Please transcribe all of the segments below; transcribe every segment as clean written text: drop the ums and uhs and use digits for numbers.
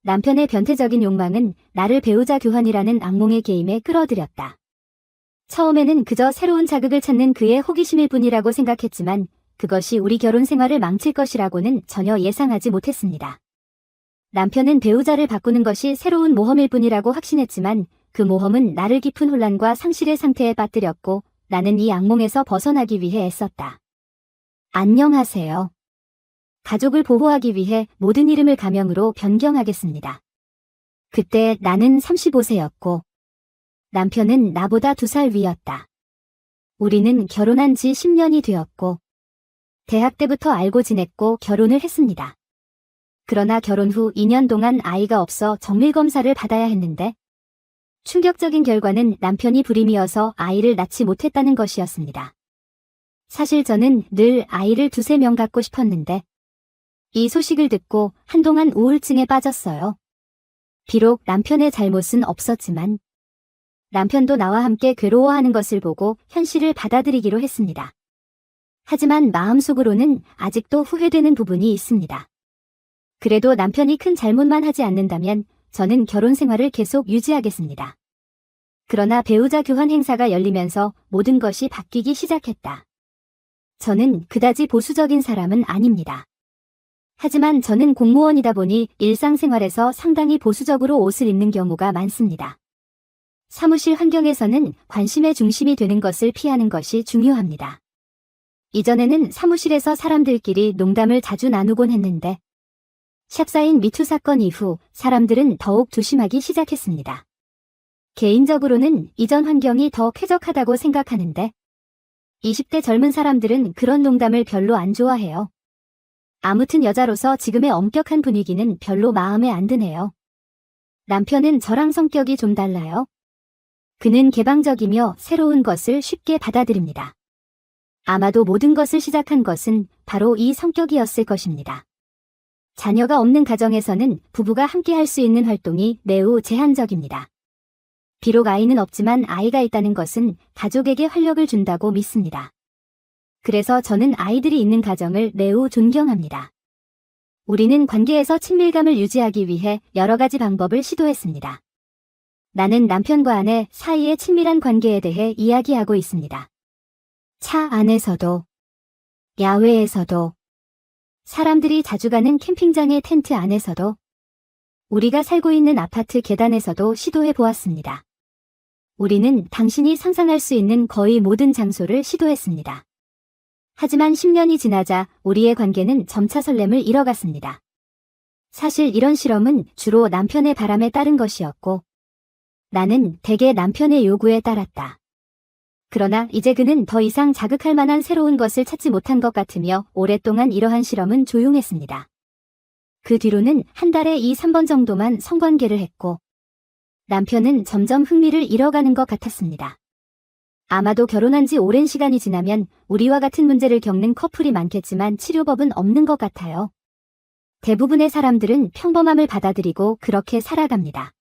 남편의 변태적인 욕망은 나를 배우자 교환이라는 악몽의 게임에 끌어들였다. 처음에는 그저 새로운 자극을 찾는 그의 호기심일 뿐이라고 생각했지만 그것이 우리 결혼 생활을 망칠 것이라고는 전혀 예상하지 못했습니다. 남편은 배우자를 바꾸는 것이 새로운 모험일 뿐이라고 확신했지만 그 모험은 나를 깊은 혼란과 상실의 상태에 빠뜨렸고 나는 이 악몽에서 벗어나기 위해 애썼다. 안녕하세요. 가족을 보호하기 위해 모든 이름을 가명으로 변경하겠습니다. 그때 나는 35세였고 남편은 나보다 2살 위였다. 우리는 결혼한 지 10년이 되었고 대학 때부터 알고 지냈고 결혼을 했습니다. 그러나 결혼 후 2년 동안 아이가 없어 정밀검사를 받아야 했는데 충격적인 결과는 남편이 불임이어서 아이를 낳지 못했다는 것이었습니다. 사실 저는 늘 아이를 2~3명 갖고 싶었는데 이 소식을 듣고 한동안 우울증에 빠졌어요. 비록 남편의 잘못은 없었지만 남편도 나와 함께 괴로워하는 것을 보고 현실을 받아들이기로 했습니다. 하지만 마음속으로는 아직도 후회되는 부분이 있습니다. 그래도 남편이 큰 잘못만 하지 않는다면 저는 결혼 생활을 계속 유지하겠습니다. 그러나 배우자 교환 행사가 열리면서 모든 것이 바뀌기 시작했다. 저는 그다지 보수적인 사람은 아닙니다. 하지만 저는 공무원이다 보니 일상생활에서 상당히 보수적으로 옷을 입는 경우가 많습니다. 사무실 환경에서는 관심의 중심이 되는 것을 피하는 것이 중요합니다. 이전에는 사무실에서 사람들끼리 농담을 자주 나누곤 했는데 샵사인 미투 사건 이후 사람들은 더욱 조심하기 시작했습니다. 개인적으로는 이전 환경이 더 쾌적하다고 생각하는데 20대 젊은 사람들은 그런 농담을 별로 안 좋아해요. 아무튼 여자로서 지금의 엄격한 분위기는 별로 마음에 안 드네요. 남편은 저랑 성격이 좀 달라요. 그는 개방적이며 새로운 것을 쉽게 받아들입니다. 아마도 모든 것을 시작한 것은 바로 이 성격이었을 것입니다. 자녀가 없는 가정에서는 부부가 함께 할 수 있는 활동이 매우 제한적입니다. 비록 아이는 없지만 아이가 있다는 것은 가족에게 활력을 준다고 믿습니다. 그래서 저는 아이들이 있는 가정을 매우 존경합니다. 우리는 관계에서 친밀감을 유지하기 위해 여러 가지 방법을 시도했습니다. 나는 남편과 아내 사이의 친밀한 관계에 대해 이야기하고 있습니다. 차 안에서도, 야외에서도, 사람들이 자주 가는 캠핑장의 텐트 안에서도, 우리가 살고 있는 아파트 계단에서도 시도해 보았습니다. 우리는 당신이 상상할 수 있는 거의 모든 장소를 시도했습니다. 하지만 10년이 지나자 우리의 관계는 점차 설렘을 잃어갔습니다. 사실 이런 실험은 주로 남편의 바람에 따른 것이었고 나는 대개 남편의 요구에 따랐다. 그러나 이제 그는 더 이상 자극할 만한 새로운 것을 찾지 못한 것 같으며 오랫동안 이러한 실험은 조용했습니다. 그 뒤로는 한 달에 2~3번 정도만 성관계를 했고 남편은 점점 흥미를 잃어가는 것 같았습니다. 아마도 결혼한 지 오랜 시간이 지나면 우리와 같은 문제를 겪는 커플이 많겠지만 치료법은 없는 것 같아요. 대부분의 사람들은 평범함을 받아들이고 그렇게 살아갑니다.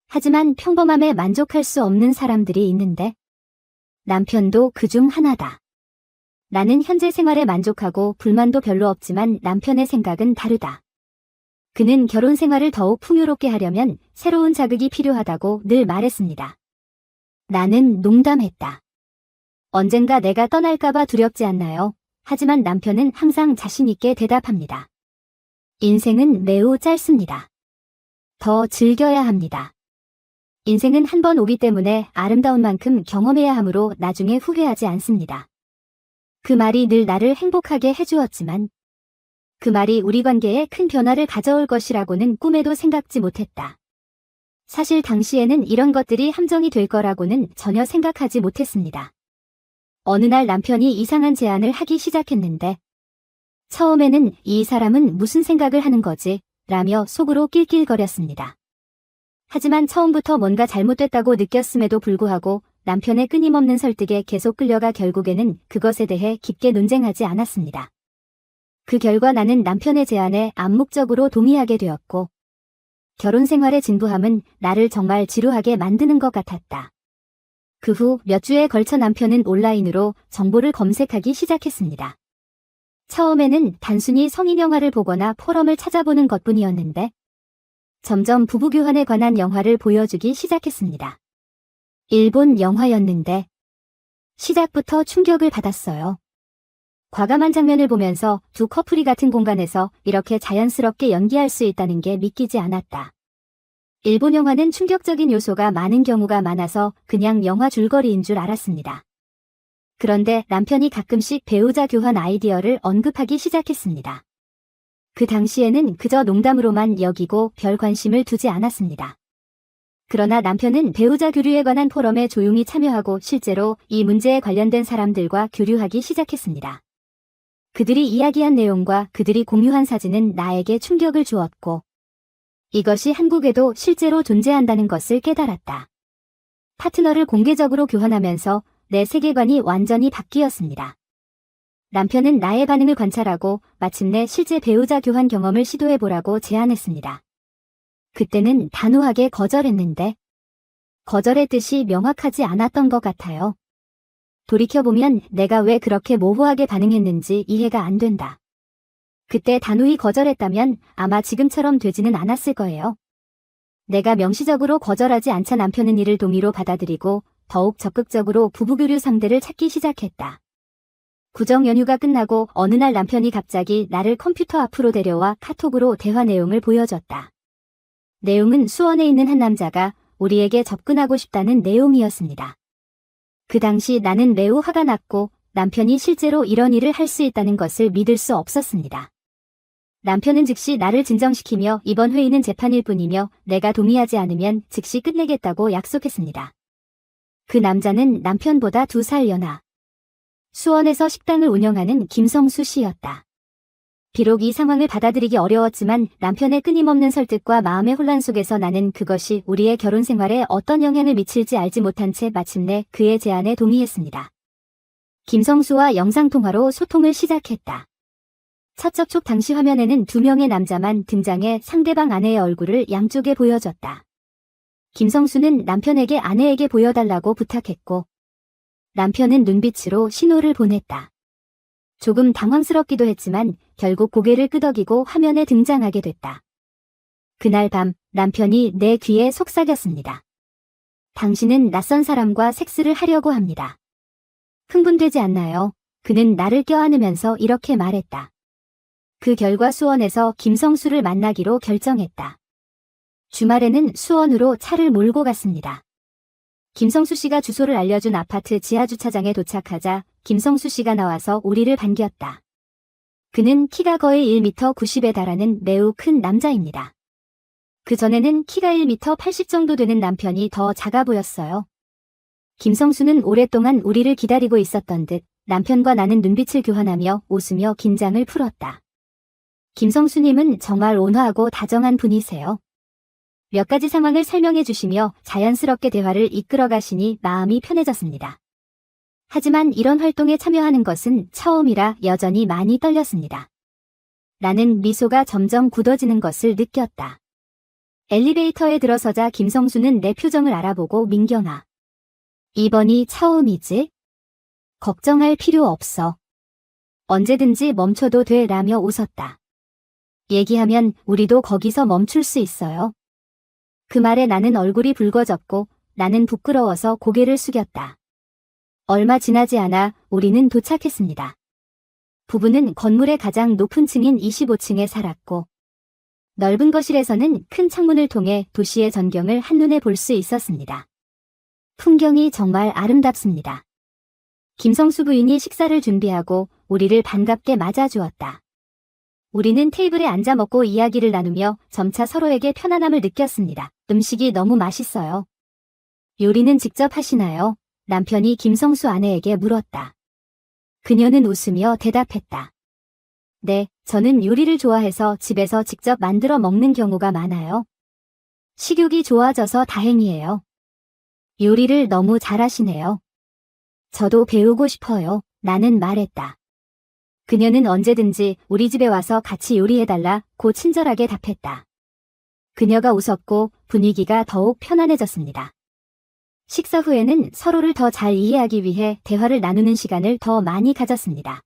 하지만 평범함에 만족할 수 없는 사람들이 있는데 남편도 그중 하나다. 나는 현재 생활에 만족하고 불만도 별로 없지만 남편의 생각은 다르다. 그는 결혼 생활을 더욱 풍요롭게 하려면 새로운 자극이 필요하다고 늘 말했습니다. 나는 농담했다. 언젠가 내가 떠날까봐 두렵지 않나요? 하지만 남편은 항상 자신있게 대답합니다. 인생은 매우 짧습니다. 더 즐겨야 합니다. 인생은 한 번 오기 때문에 아름다운 만큼 경험해야 하므로 나중에 후회하지 않습니다. 그 말이 늘 나를 행복하게 해주었지만 그 말이 우리 관계에 큰 변화를 가져올 것이라고는 꿈에도 생각지 못했다. 사실 당시에는 이런 것들이 함정이 될 거라고는 전혀 생각하지 못했습니다. 어느 날 남편이 이상한 제안을 하기 시작했는데 처음에는 이 사람은 무슨 생각을 하는 거지? 라며 속으로 낄낄거렸습니다. 하지만 처음부터 뭔가 잘못됐다고 느꼈음에도 불구하고 남편의 끊임없는 설득에 계속 끌려가 결국에는 그것에 대해 깊게 논쟁하지 않았습니다. 그 결과 나는 남편의 제안에 암묵적으로 동의하게 되었고 결혼 생활의 진부함은 나를 정말 지루하게 만드는 것 같았다. 그 후 몇 주에 걸쳐 남편은 온라인으로 정보를 검색하기 시작했습니다. 처음에는 단순히 성인 영화를 보거나 포럼을 찾아보는 것뿐이었는데 점점 부부교환에 관한 영화를 보여주기 시작했습니다. 일본 영화였는데 시작부터 충격을 받았어요. 과감한 장면을 보면서 두 커플이 같은 공간에서 이렇게 자연스럽게 연기할 수 있다는 게 믿기지 않았다. 일본 영화는 충격적인 요소가 많은 경우가 많아서 그냥 영화 줄거리인 줄 알았습니다. 그런데 남편이 가끔씩 배우자 교환 아이디어를 언급하기 시작했습니다. 그 당시에는 그저 농담으로만 여기고 별 관심을 두지 않았습니다. 그러나 남편은 배우자 교류에 관한 포럼에 조용히 참여하고 실제로 이 문제에 관련된 사람들과 교류하기 시작했습니다. 그들이 이야기한 내용과 그들이 공유한 사진은 나에게 충격을 주었고 이것이 한국에도 실제로 존재한다는 것을 깨달았다. 파트너를 공개적으로 교환하면서 내 세계관이 완전히 바뀌었습니다. 남편은 나의 반응을 관찰하고 마침내 실제 배우자 교환 경험을 시도해보라고 제안했습니다. 그때는 단호하게 거절했는데 거절의 뜻이 명확하지 않았던 것 같아요. 돌이켜보면 내가 왜 그렇게 모호하게 반응했는지 이해가 안 된다. 그때 단호히 거절했다면 아마 지금처럼 되지는 않았을 거예요. 내가 명시적으로 거절하지 않자 남편은 이를 동의로 받아들이고 더욱 적극적으로 부부교류 상대를 찾기 시작했다. 구정 연휴가 끝나고 어느 날 남편이 갑자기 나를 컴퓨터 앞으로 데려와 카톡으로 대화 내용을 보여줬다. 내용은 수원에 있는 한 남자가 우리에게 접근하고 싶다는 내용이었습니다. 그 당시 나는 매우 화가 났고 남편이 실제로 이런 일을 할 수 있다는 것을 믿을 수 없었습니다. 남편은 즉시 나를 진정시키며 이번 회의는 재판일 뿐이며 내가 동의하지 않으면 즉시 끝내겠다고 약속했습니다. 그 남자는 남편보다 2살 연하. 수원에서 식당을 운영하는 김성수 씨였다. 비록 이 상황을 받아들이기 어려웠지만 남편의 끊임없는 설득과 마음의 혼란 속에서 나는 그것이 우리의 결혼 생활에 어떤 영향을 미칠지 알지 못한 채 마침내 그의 제안에 동의했습니다. 김성수와 영상통화로 소통을 시작했다. 첫 접촉 당시 화면에는 2명의 남자만 등장해 상대방 아내의 얼굴을 양쪽에 보여줬다. 김성수는 남편에게 아내에게 보여달라고 부탁했고 남편은 눈빛으로 신호를 보냈다. 조금 당황스럽기도 했지만 결국 고개를 끄덕이고 화면에 등장하게 됐다. 그날 밤 남편이 내 귀에 속삭였습니다. 당신은 낯선 사람과 섹스를 하려고 합니다. 흥분되지 않나요? 그는 나를 껴안으면서 이렇게 말했다. 그 결과 수원에서 김성수를 만나기로 결정했다. 주말에는 수원으로 차를 몰고 갔습니다. 김성수 씨가 주소를 알려준 아파트 지하주차장에 도착하자 김성수 씨가 나와서 우리를 반겼다. 그는 키가 거의 1m 90에 달하는 매우 큰 남자입니다. 그 전에는 키가 1m 80 정도 되는 남편이 더 작아 보였어요. 김성수는 오랫동안 우리를 기다리고 있었던 듯 남편과 나는 눈빛을 교환하며 웃으며 긴장을 풀었다. 김성수님은 정말 온화하고 다정한 분이세요. 몇 가지 상황을 설명해 주시며 자연스럽게 대화를 이끌어 가시니 마음이 편해졌습니다. 하지만 이런 활동에 참여하는 것은 처음이라 여전히 많이 떨렸습니다. 나는 미소가 점점 굳어지는 것을 느꼈다. 엘리베이터에 들어서자 김성수는 내 표정을 알아보고 민경아. 이번이 처음이지? 걱정할 필요 없어. 언제든지 멈춰도 돼 라며 웃었다. 얘기하면 우리도 거기서 멈출 수 있어요. 그 말에 나는 얼굴이 붉어졌고 나는 부끄러워서 고개를 숙였다. 얼마 지나지 않아 우리는 도착했습니다. 부부는 건물의 가장 높은 층인 25층에 살았고 넓은 거실에서는 큰 창문을 통해 도시의 전경을 한눈에 볼 수 있었습니다. 풍경이 정말 아름답습니다. 김성수 부인이 식사를 준비하고 우리를 반갑게 맞아주었다. 우리는 테이블에 앉아 먹고 이야기를 나누며 점차 서로에게 편안함을 느꼈습니다. 음식이 너무 맛있어요. 요리는 직접 하시나요? 남편이 김성수 아내에게 물었다. 그녀는 웃으며 대답했다. 네, 저는 요리를 좋아해서 집에서 직접 만들어 먹는 경우가 많아요. 식욕이 좋아져서 다행이에요. 요리를 너무 잘하시네요. 저도 배우고 싶어요. 나는 말했다. 그녀는 언제든지 우리 집에 와서 같이 요리해달라고 친절하게 답했다. 그녀가 웃었고 분위기가 더욱 편안해졌습니다. 식사 후에는 서로를 더 잘 이해하기 위해 대화를 나누는 시간을 더 많이 가졌습니다.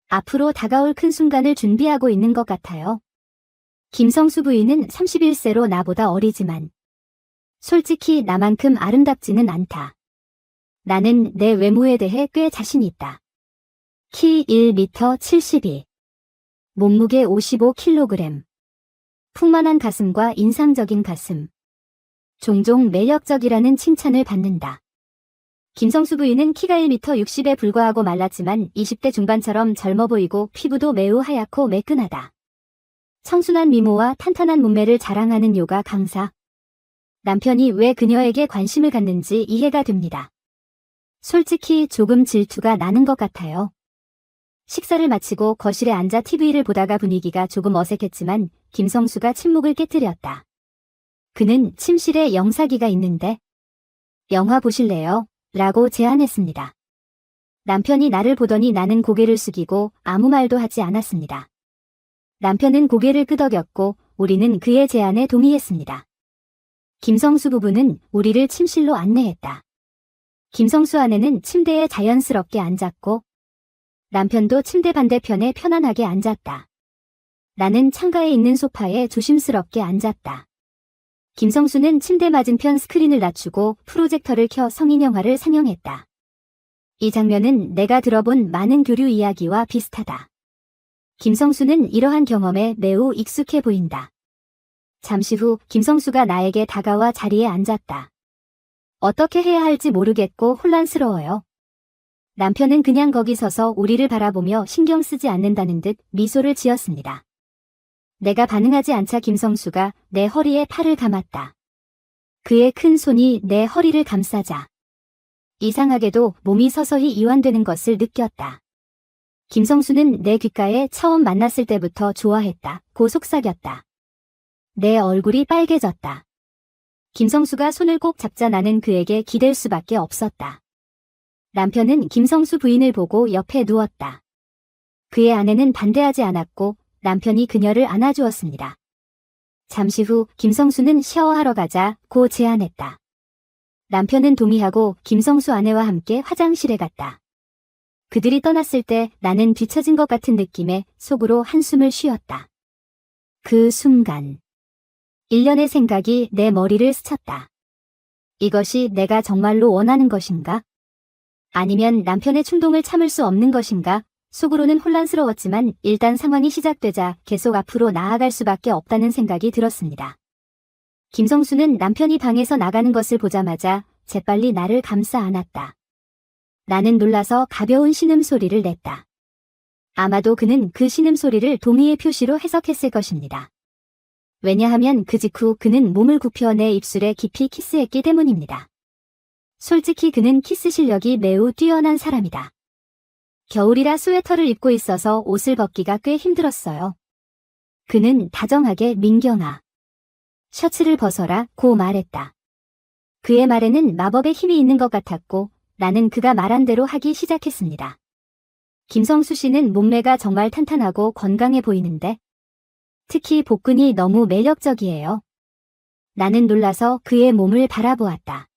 앞으로 다가올 큰 순간을 준비하고 있는 것 같아요. 김성수 부인은 31세로 나보다 어리지만 솔직히 나만큼 아름답지는 않다. 나는 내 외모에 대해 꽤 자신 있다. 키 1m 72, 몸무게 55kg, 풍만한 가슴과 인상적인 가슴. 종종 매력적이라는 칭찬을 받는다. 김성수 부인은 키가 1m 60에 불과하고 말랐지만 20대 중반처럼 젊어 보이고 피부도 매우 하얗고 매끈하다. 청순한 미모와 탄탄한 몸매를 자랑하는 요가 강사. 남편이 왜 그녀에게 관심을 갖는지 이해가 됩니다. 솔직히 조금 질투가 나는 것 같아요. 식사를 마치고 거실에 앉아 TV를 보다가 분위기가 조금 어색했지만 김성수가 침묵을 깨뜨렸다. 그는 침실에 영사기가 있는데 영화 보실래요? 라고 제안했습니다. 남편이 나를 보더니 나는 고개를 숙이고 아무 말도 하지 않았습니다. 남편은 고개를 끄덕였고 우리는 그의 제안에 동의했습니다. 김성수 부부는 우리를 침실로 안내했다. 김성수 아내는 침대에 자연스럽게 앉았고 남편도 침대 반대편에 편안하게 앉았다. 나는 창가에 있는 소파에 조심스럽게 앉았다. 김성수는 침대 맞은편 스크린을 낮추고 프로젝터를 켜 성인 영화를 상영했다. 이 장면은 내가 들어본 많은 교류 이야기와 비슷하다. 김성수는 이러한 경험에 매우 익숙해 보인다. 잠시 후 김성수가 나에게 다가와 자리에 앉았다. 어떻게 해야 할지 모르겠고 혼란스러워요. 남편은 그냥 거기 서서 우리를 바라보며 신경 쓰지 않는다는 듯 미소를 지었습니다. 내가 반응하지 않자 김성수가 내 허리에 팔을 감았다. 그의 큰 손이 내 허리를 감싸자 이상하게도 몸이 서서히 이완되는 것을 느꼈다. 김성수는 내 귓가에 처음 만났을 때부터 좋아했다 고 속삭였다. 내 얼굴이 빨개졌다. 김성수가 손을 꼭 잡자 나는 그에게 기댈 수밖에 없었다. 남편은 김성수 부인을 보고 옆에 누웠다. 그의 아내는 반대하지 않았고 남편이 그녀를 안아주었습니다. 잠시 후 김성수는 샤워하러 가자고 제안했다. 남편은 동의하고 김성수 아내와 함께 화장실에 갔다. 그들이 떠났을 때 나는 뒤처진 것 같은 느낌에 속으로 한숨을 쉬었다. 그 순간 일련의 생각이 내 머리를 스쳤다. 이것이 내가 정말로 원하는 것인가? 아니면 남편의 충동을 참을 수 없는 것인가? 속으로는 혼란스러웠지만 일단 상황이 시작되자 계속 앞으로 나아갈 수밖에 없다는 생각이 들었습니다. 김성수는 남편이 방에서 나가는 것을 보자마자 재빨리 나를 감싸 안았다. 나는 놀라서 가벼운 신음소리를 냈다. 아마도 그는 그 신음소리를 동의의 표시로 해석했을 것입니다. 왜냐하면 그 직후 그는 몸을 굽혀 내 입술에 깊이 키스했기 때문입니다. 솔직히 그는 키스 실력이 매우 뛰어난 사람이다. 겨울이라 스웨터를 입고 있어서 옷을 벗기가 꽤 힘들었어요. 그는 다정하게 민경아, 셔츠를 벗어라 고 말했다. 그의 말에는 마법의 힘이 있는 것 같았고 나는 그가 말한 대로 하기 시작했습니다. 김성수 씨는 몸매가 정말 탄탄하고 건강해 보이는데 특히 복근이 너무 매력적이에요. 나는 놀라서 그의 몸을 바라보았다.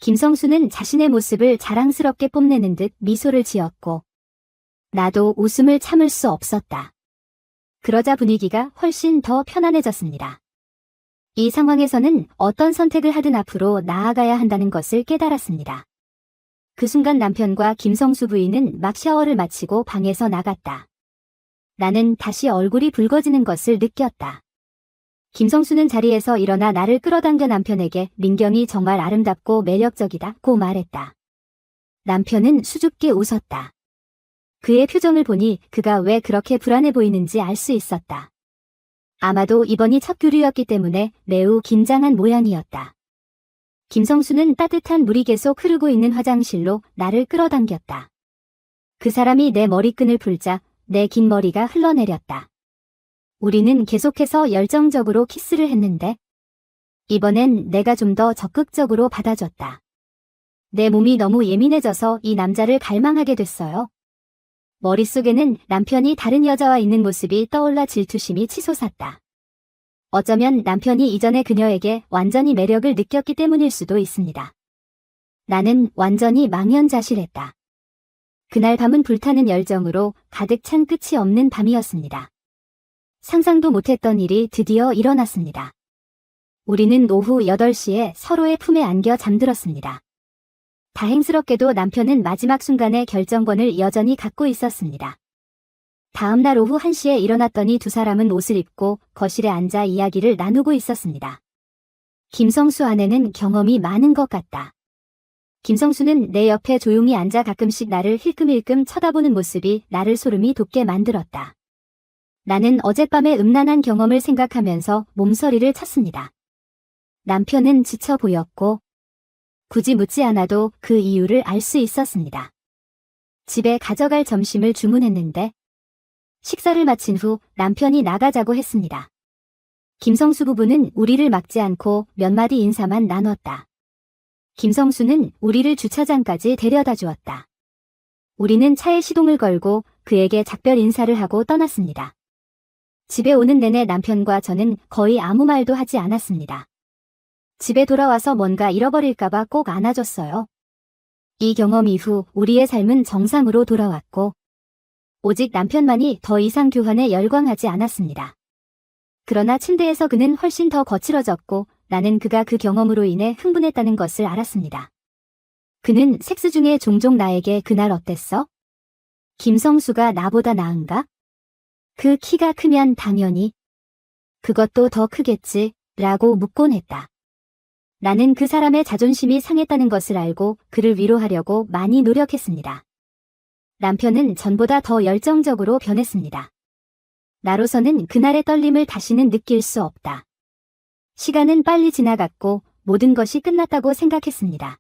김성수는 자신의 모습을 자랑스럽게 뽐내는 듯 미소를 지었고 나도 웃음을 참을 수 없었다. 그러자 분위기가 훨씬 더 편안해졌습니다. 이 상황에서는 어떤 선택을 하든 앞으로 나아가야 한다는 것을 깨달았습니다. 그 순간 남편과 김성수 부인은 막 샤워를 마치고 방에서 나갔다. 나는 다시 얼굴이 붉어지는 것을 느꼈다. 김성수는 자리에서 일어나 나를 끌어당겨 남편에게 민경이 정말 아름답고 매력적이다고 말했다. 남편은 수줍게 웃었다. 그의 표정을 보니 그가 왜 그렇게 불안해 보이는지 알 수 있었다. 아마도 이번이 첫 교류였기 때문에 매우 긴장한 모양이었다. 김성수는 따뜻한 물이 계속 흐르고 있는 화장실로 나를 끌어당겼다. 그 사람이 내 머리끈을 풀자 내 긴 머리가 흘러내렸다. 우리는 계속해서 열정적으로 키스를 했는데 이번엔 내가 좀 더 적극적으로 받아줬다. 내 몸이 너무 예민해져서 이 남자를 갈망하게 됐어요. 머릿속에는 남편이 다른 여자와 있는 모습이 떠올라 질투심이 치솟았다. 어쩌면 남편이 이전에 그녀에게 완전히 매력을 느꼈기 때문일 수도 있습니다. 나는 완전히 망연자실했다. 그날 밤은 불타는 열정으로 가득 찬 끝이 없는 밤이었습니다. 상상도 못했던 일이 드디어 일어났습니다. 우리는 오후 8시에 서로의 품에 안겨 잠들었습니다. 다행스럽게도 남편은 마지막 순간에 결정권을 여전히 갖고 있었습니다. 다음 날 오후 1시에 일어났더니 두 사람은 옷을 입고 거실에 앉아 이야기를 나누고 있었습니다. 김성수 아내는 경험이 많은 것 같다. 김성수는 내 옆에 조용히 앉아 가끔씩 나를 힐끔힐끔 쳐다보는 모습이 나를 소름이 돋게 만들었다. 나는 어젯밤의 음란한 경험을 생각하면서 몸서리를 쳤습니다. 남편은 지쳐 보였고 굳이 묻지 않아도 그 이유를 알 수 있었습니다. 집에 가져갈 점심을 주문했는데 식사를 마친 후 남편이 나가자고 했습니다. 김성수 부부는 우리를 막지 않고 몇 마디 인사만 나눴다. 김성수는 우리를 주차장까지 데려다 주었다. 우리는 차에 시동을 걸고 그에게 작별 인사를 하고 떠났습니다. 집에 오는 내내 남편과 저는 거의 아무 말도 하지 않았습니다. 집에 돌아와서 뭔가 잃어버릴까봐 꼭 안아줬어요. 이 경험 이후 우리의 삶은 정상으로 돌아왔고 오직 남편만이 더 이상 교환에 열광하지 않았습니다. 그러나 침대에서 그는 훨씬 더 거칠어졌고 나는 그가 그 경험으로 인해 흥분했다는 것을 알았습니다. 그는 섹스 중에 종종 나에게 그날 어땠어? 김성수가 나보다 나은가? 그 키가 크면 당연히 그것도 더 크겠지 라고 묻곤 했다. 나는 그 사람의 자존심이 상했다는 것을 알고 그를 위로하려고 많이 노력했습니다. 남편은 전보다 더 열정적으로 변했습니다. 나로서는 그날의 떨림을 다시는 느낄 수 없다. 시간은 빨리 지나갔고 모든 것이 끝났다고 생각했습니다.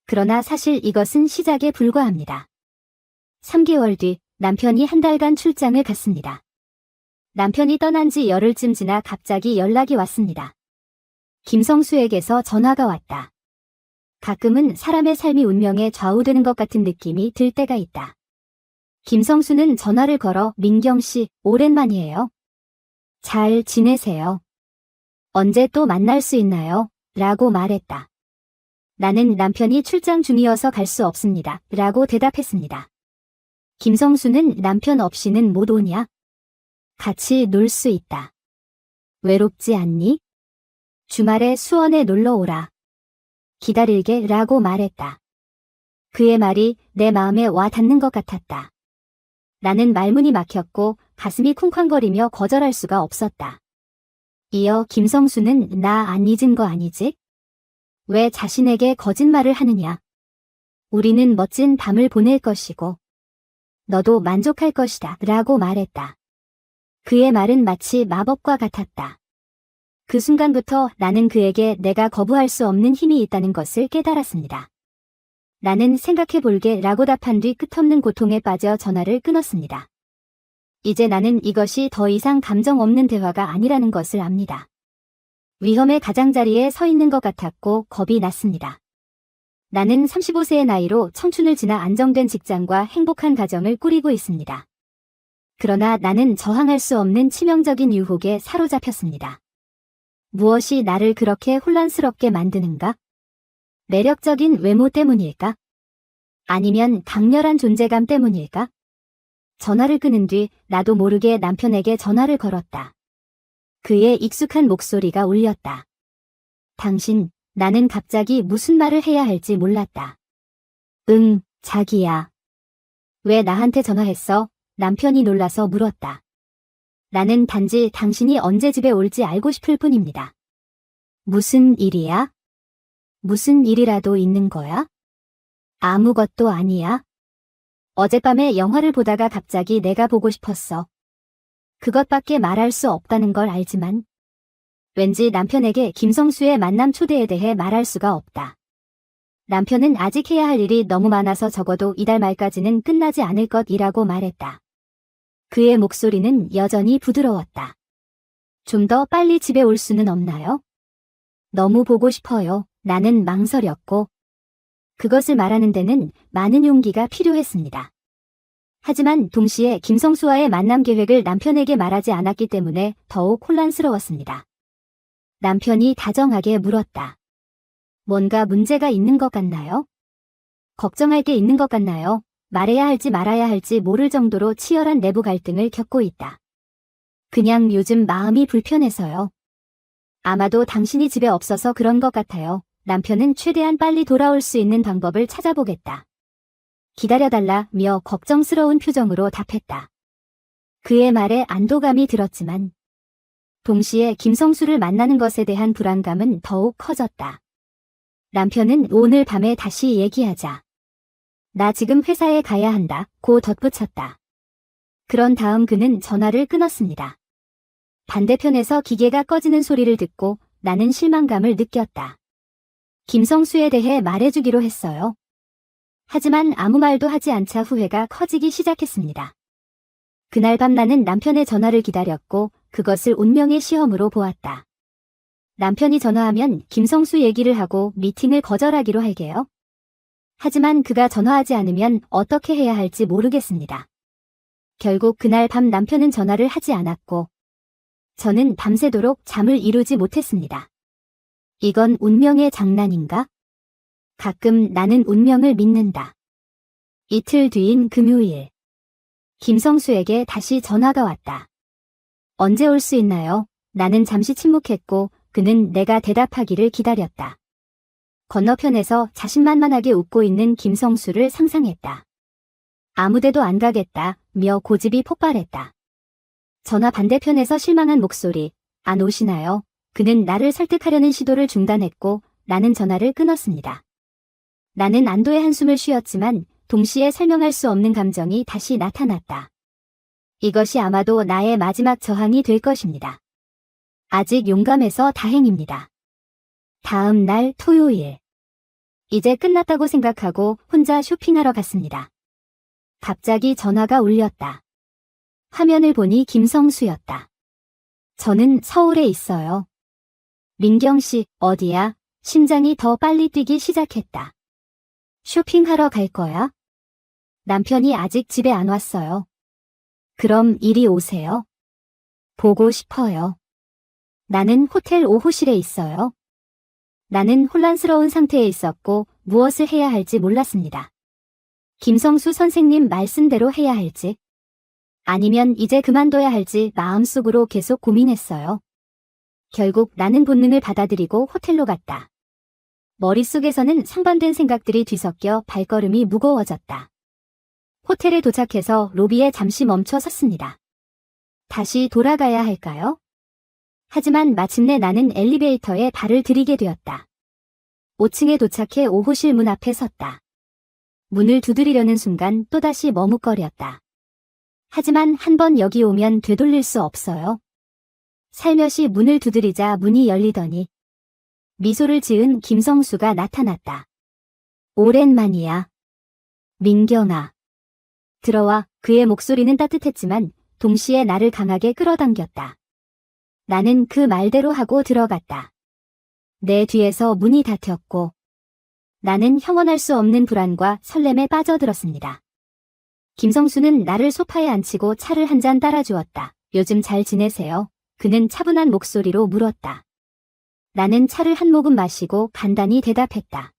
그러나 사실 이것은 시작에 불과합니다. 3개월 뒤 남편이 한 달간 출장을 갔습니다. 남편이 떠난 지 열흘쯤 지나 갑자기 연락이 왔습니다. 김성수에게서 전화가 왔다. 가끔은 사람의 삶이 운명에 좌우되는 것 같은 느낌이 들 때가 있다. 김성수는 전화를 걸어 민경 씨, 오랜만이에요. 잘 지내세요. 언제 또 만날 수 있나요? 라고 말했다. 나는 남편이 출장 중이어서 갈 수 없습니다. 라고 대답했습니다. 김성수는 남편 없이는 못 오냐? 같이 놀 수 있다. 외롭지 않니? 주말에 수원에 놀러 오라. 기다릴게 라고 말했다. 그의 말이 내 마음에 와 닿는 것 같았다. 나는 말문이 막혔고 가슴이 쿵쾅거리며 거절할 수가 없었다. 이어 김성수는 나 안 잊은 거 아니지? 왜 자신에게 거짓말을 하느냐? 우리는 멋진 밤을 보낼 것이고 너도 만족할 것이다 라고 말했다. 그의 말은 마치 마법과 같았다. 그 순간부터 나는 그에게 내가 거부할 수 없는 힘이 있다는 것을 깨달았습니다. 나는 생각해볼게 라고 답한 뒤 끝없는 고통에 빠져 전화를 끊었습니다. 이제 나는 이것이 더 이상 감정 없는 대화가 아니라는 것을 압니다. 위험의 가장자리에 서 있는 것 같았고 겁이 났습니다. 나는 35세의 나이로 청춘을 지나 안정된 직장과 행복한 가정을 꾸리고 있습니다. 그러나 나는 저항할 수 없는 치명적인 유혹에 사로잡혔습니다. 무엇이 나를 그렇게 혼란스럽게 만드는가? 매력적인 외모 때문일까? 아니면 강렬한 존재감 때문일까? 전화를 끊은 뒤 나도 모르게 남편에게 전화를 걸었다. 그의 익숙한 목소리가 울렸다. 당신, 나는 갑자기 무슨 말을 해야 할지 몰랐다. 응, 자기야. 왜 나한테 전화했어? 남편이 놀라서 물었다. 나는 단지 당신이 언제 집에 올지 알고 싶을 뿐입니다. 무슨 일이야? 무슨 일이라도 있는 거야? 아무것도 아니야. 어젯밤에 영화를 보다가 갑자기 내가 보고 싶었어. 그것밖에 말할 수 없다는 걸 알지만 왠지 남편에게 김성수의 만남 초대에 대해 말할 수가 없다. 남편은 아직 해야 할 일이 너무 많아서 적어도 이달 말까지는 끝나지 않을 것이라고 말했다. 그의 목소리는 여전히 부드러웠다. 좀 더 빨리 집에 올 수는 없나요? 너무 보고 싶어요. 나는 망설였고 그것을 말하는 데는 많은 용기가 필요했습니다. 하지만 동시에 김성수와의 만남 계획을 남편에게 말하지 않았기 때문에 더욱 혼란스러웠습니다. 남편이 다정하게 물었다. 뭔가 문제가 있는 것 같나요? 걱정할 게 있는 것 같나요? 말해야 할지 말아야 할지 모를 정도로 치열한 내부 갈등을 겪고 있다. 그냥 요즘 마음이 불편해서요. 아마도 당신이 집에 없어서 그런 것 같아요. 남편은 최대한 빨리 돌아올 수 있는 방법을 찾아보겠다. 기다려달라며 걱정스러운 표정으로 답했다. 그의 말에 안도감이 들었지만 동시에 김성수를 만나는 것에 대한 불안감은 더욱 커졌다. 남편은 오늘 밤에 다시 얘기하자. 나 지금 회사에 가야 한다. 고 덧붙였다. 그런 다음 그는 전화를 끊었습니다. 반대편에서 기계가 꺼지는 소리를 듣고 나는 실망감을 느꼈다. 김성수에 대해 말해주기로 했어요. 하지만 아무 말도 하지 않자 후회가 커지기 시작했습니다. 그날 밤 나는 남편의 전화를 기다렸고 그것을 운명의 시험으로 보았다. 남편이 전화하면 김성수 얘기를 하고 미팅을 거절하기로 할게요. 하지만 그가 전화하지 않으면 어떻게 해야 할지 모르겠습니다. 결국 그날 밤 남편은 전화를 하지 않았고 저는 밤새도록 잠을 이루지 못했습니다. 이건 운명의 장난인가? 가끔 나는 운명을 믿는다. 이틀 뒤인 금요일. 김성수에게 다시 전화가 왔다. 언제 올 수 있나요? 나는 잠시 침묵했고 그는 내가 대답하기를 기다렸다. 건너편에서 자신만만하게 웃고 있는 김성수를 상상했다. 아무데도 안 가겠다며 고집이 폭발했다. 전화 반대편에서 실망한 목소리. 안 오시나요? 그는 나를 설득하려는 시도를 중단했고 나는 전화를 끊었습니다. 나는 안도의 한숨을 쉬었지만 동시에 설명할 수 없는 감정이 다시 나타났다. 이것이 아마도 나의 마지막 저항이 될 것입니다. 아직 용감해서 다행입니다. 다음 날 토요일. 이제 끝났다고 생각하고 혼자 쇼핑하러 갔습니다. 갑자기 전화가 울렸다. 화면을 보니 김성수였다. 저는 서울에 있어요. 민경 씨, 어디야? 심장이 더 빨리 뛰기 시작했다. 쇼핑하러 갈 거야? 남편이 아직 집에 안 왔어요. 그럼 이리 오세요. 보고 싶어요. 나는 호텔 5호실에 있어요. 나는 혼란스러운 상태에 있었고 무엇을 해야 할지 몰랐습니다. 김성수 선생님 말씀대로 해야 할지 아니면 이제 그만둬야 할지 마음속으로 계속 고민했어요. 결국 나는 본능을 받아들이고 호텔로 갔다. 머릿속에서는 상반된 생각들이 뒤섞여 발걸음이 무거워졌다. 호텔에 도착해서 로비에 잠시 멈춰 섰습니다. 다시 돌아가야 할까요? 하지만 마침내 나는 엘리베이터에 발을 들이게 되었다. 5층에 도착해 5호실 문 앞에 섰다. 문을 두드리려는 순간 또다시 머뭇거렸다. 하지만 한 번 여기 오면 되돌릴 수 없어요. 살며시 문을 두드리자 문이 열리더니 미소를 지은 김성수가 나타났다. 오랜만이야. 민경아. 들어와. 그의 목소리는 따뜻했지만 동시에 나를 강하게 끌어당겼다. 나는 그 말대로 하고 들어갔다. 내 뒤에서 문이 닫혔고 나는 형언할 수 없는 불안과 설렘에 빠져들었습니다. 김성수는 나를 소파에 앉히고 차를 한 잔 따라주었다. 요즘 잘 지내세요? 그는 차분한 목소리로 물었다. 나는 차를 한 모금 마시고 간단히 대답했다.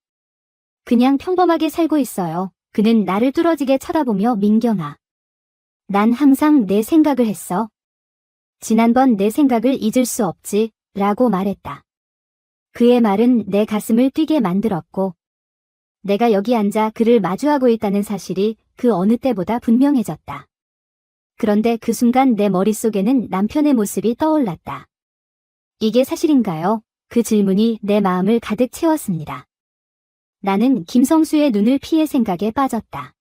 그냥 평범하게 살고 있어요. 그는 나를 뚫어지게 쳐다보며 민경아. 난 항상 내 생각을 했어. 지난번 내 생각을 잊을 수 없지, 라고 말했다. 그의 말은 내 가슴을 뛰게 만들었고 내가 여기 앉아 그를 마주하고 있다는 사실이 그 어느 때보다 분명해졌다. 그런데 그 순간 내 머릿속에는 남편의 모습이 떠올랐다. 이게 사실인가요? 그 질문이 내 마음을 가득 채웠습니다. 나는 김성수의 눈을 피해 생각에 빠졌다.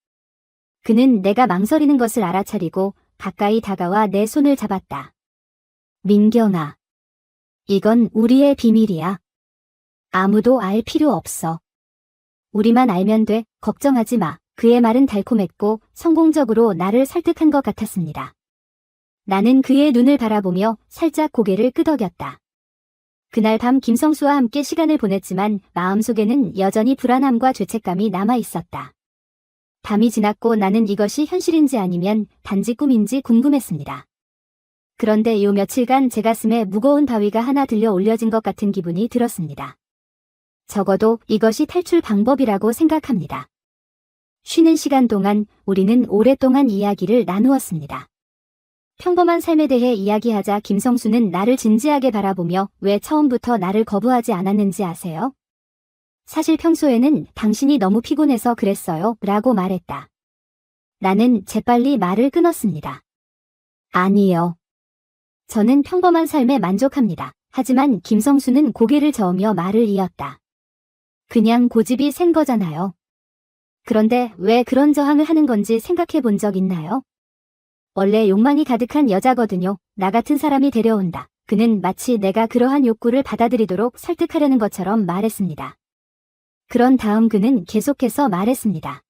그는 내가 망설이는 것을 알아차리고 가까이 다가와 내 손을 잡았다. 민경아. 이건 우리의 비밀이야. 아무도 알 필요 없어. 우리만 알면 돼. 걱정하지 마. 그의 말은 달콤했고 성공적으로 나를 설득한 것 같았습니다. 나는 그의 눈을 바라보며 살짝 고개를 끄덕였다. 그날 밤 김성수와 함께 시간을 보냈지만 마음속에는 여전히 불안함과 죄책감이 남아 있었다. 밤이 지났고 나는 이것이 현실인지 아니면 단지 꿈인지 궁금했습니다. 그런데 요 며칠간 제 가슴에 무거운 바위가 하나 들려 올려진 것 같은 기분이 들었습니다. 적어도 이것이 탈출 방법이라고 생각합니다. 쉬는 시간 동안 우리는 오랫동안 이야기를 나누었습니다. 평범한 삶에 대해 이야기하자 김성수는 나를 진지하게 바라보며 왜 처음부터 나를 거부하지 않았는지 아세요? 사실 평소에는 당신이 너무 피곤해서 그랬어요 라고 말했다. 나는 재빨리 말을 끊었습니다. 아니요. 저는 평범한 삶에 만족합니다. 하지만 김성수는 고개를 저으며 말을 이었다. 그냥 고집이 센 거잖아요. 그런데 왜 그런 저항을 하는 건지 생각해 본 적 있나요? 원래 욕망이 가득한 여자거든요. 나 같은 사람이 데려온다. 그는 마치 내가 그러한 욕구를 받아들이도록 설득하려는 것처럼 말했습니다. 그런 다음 그는 계속해서 말했습니다.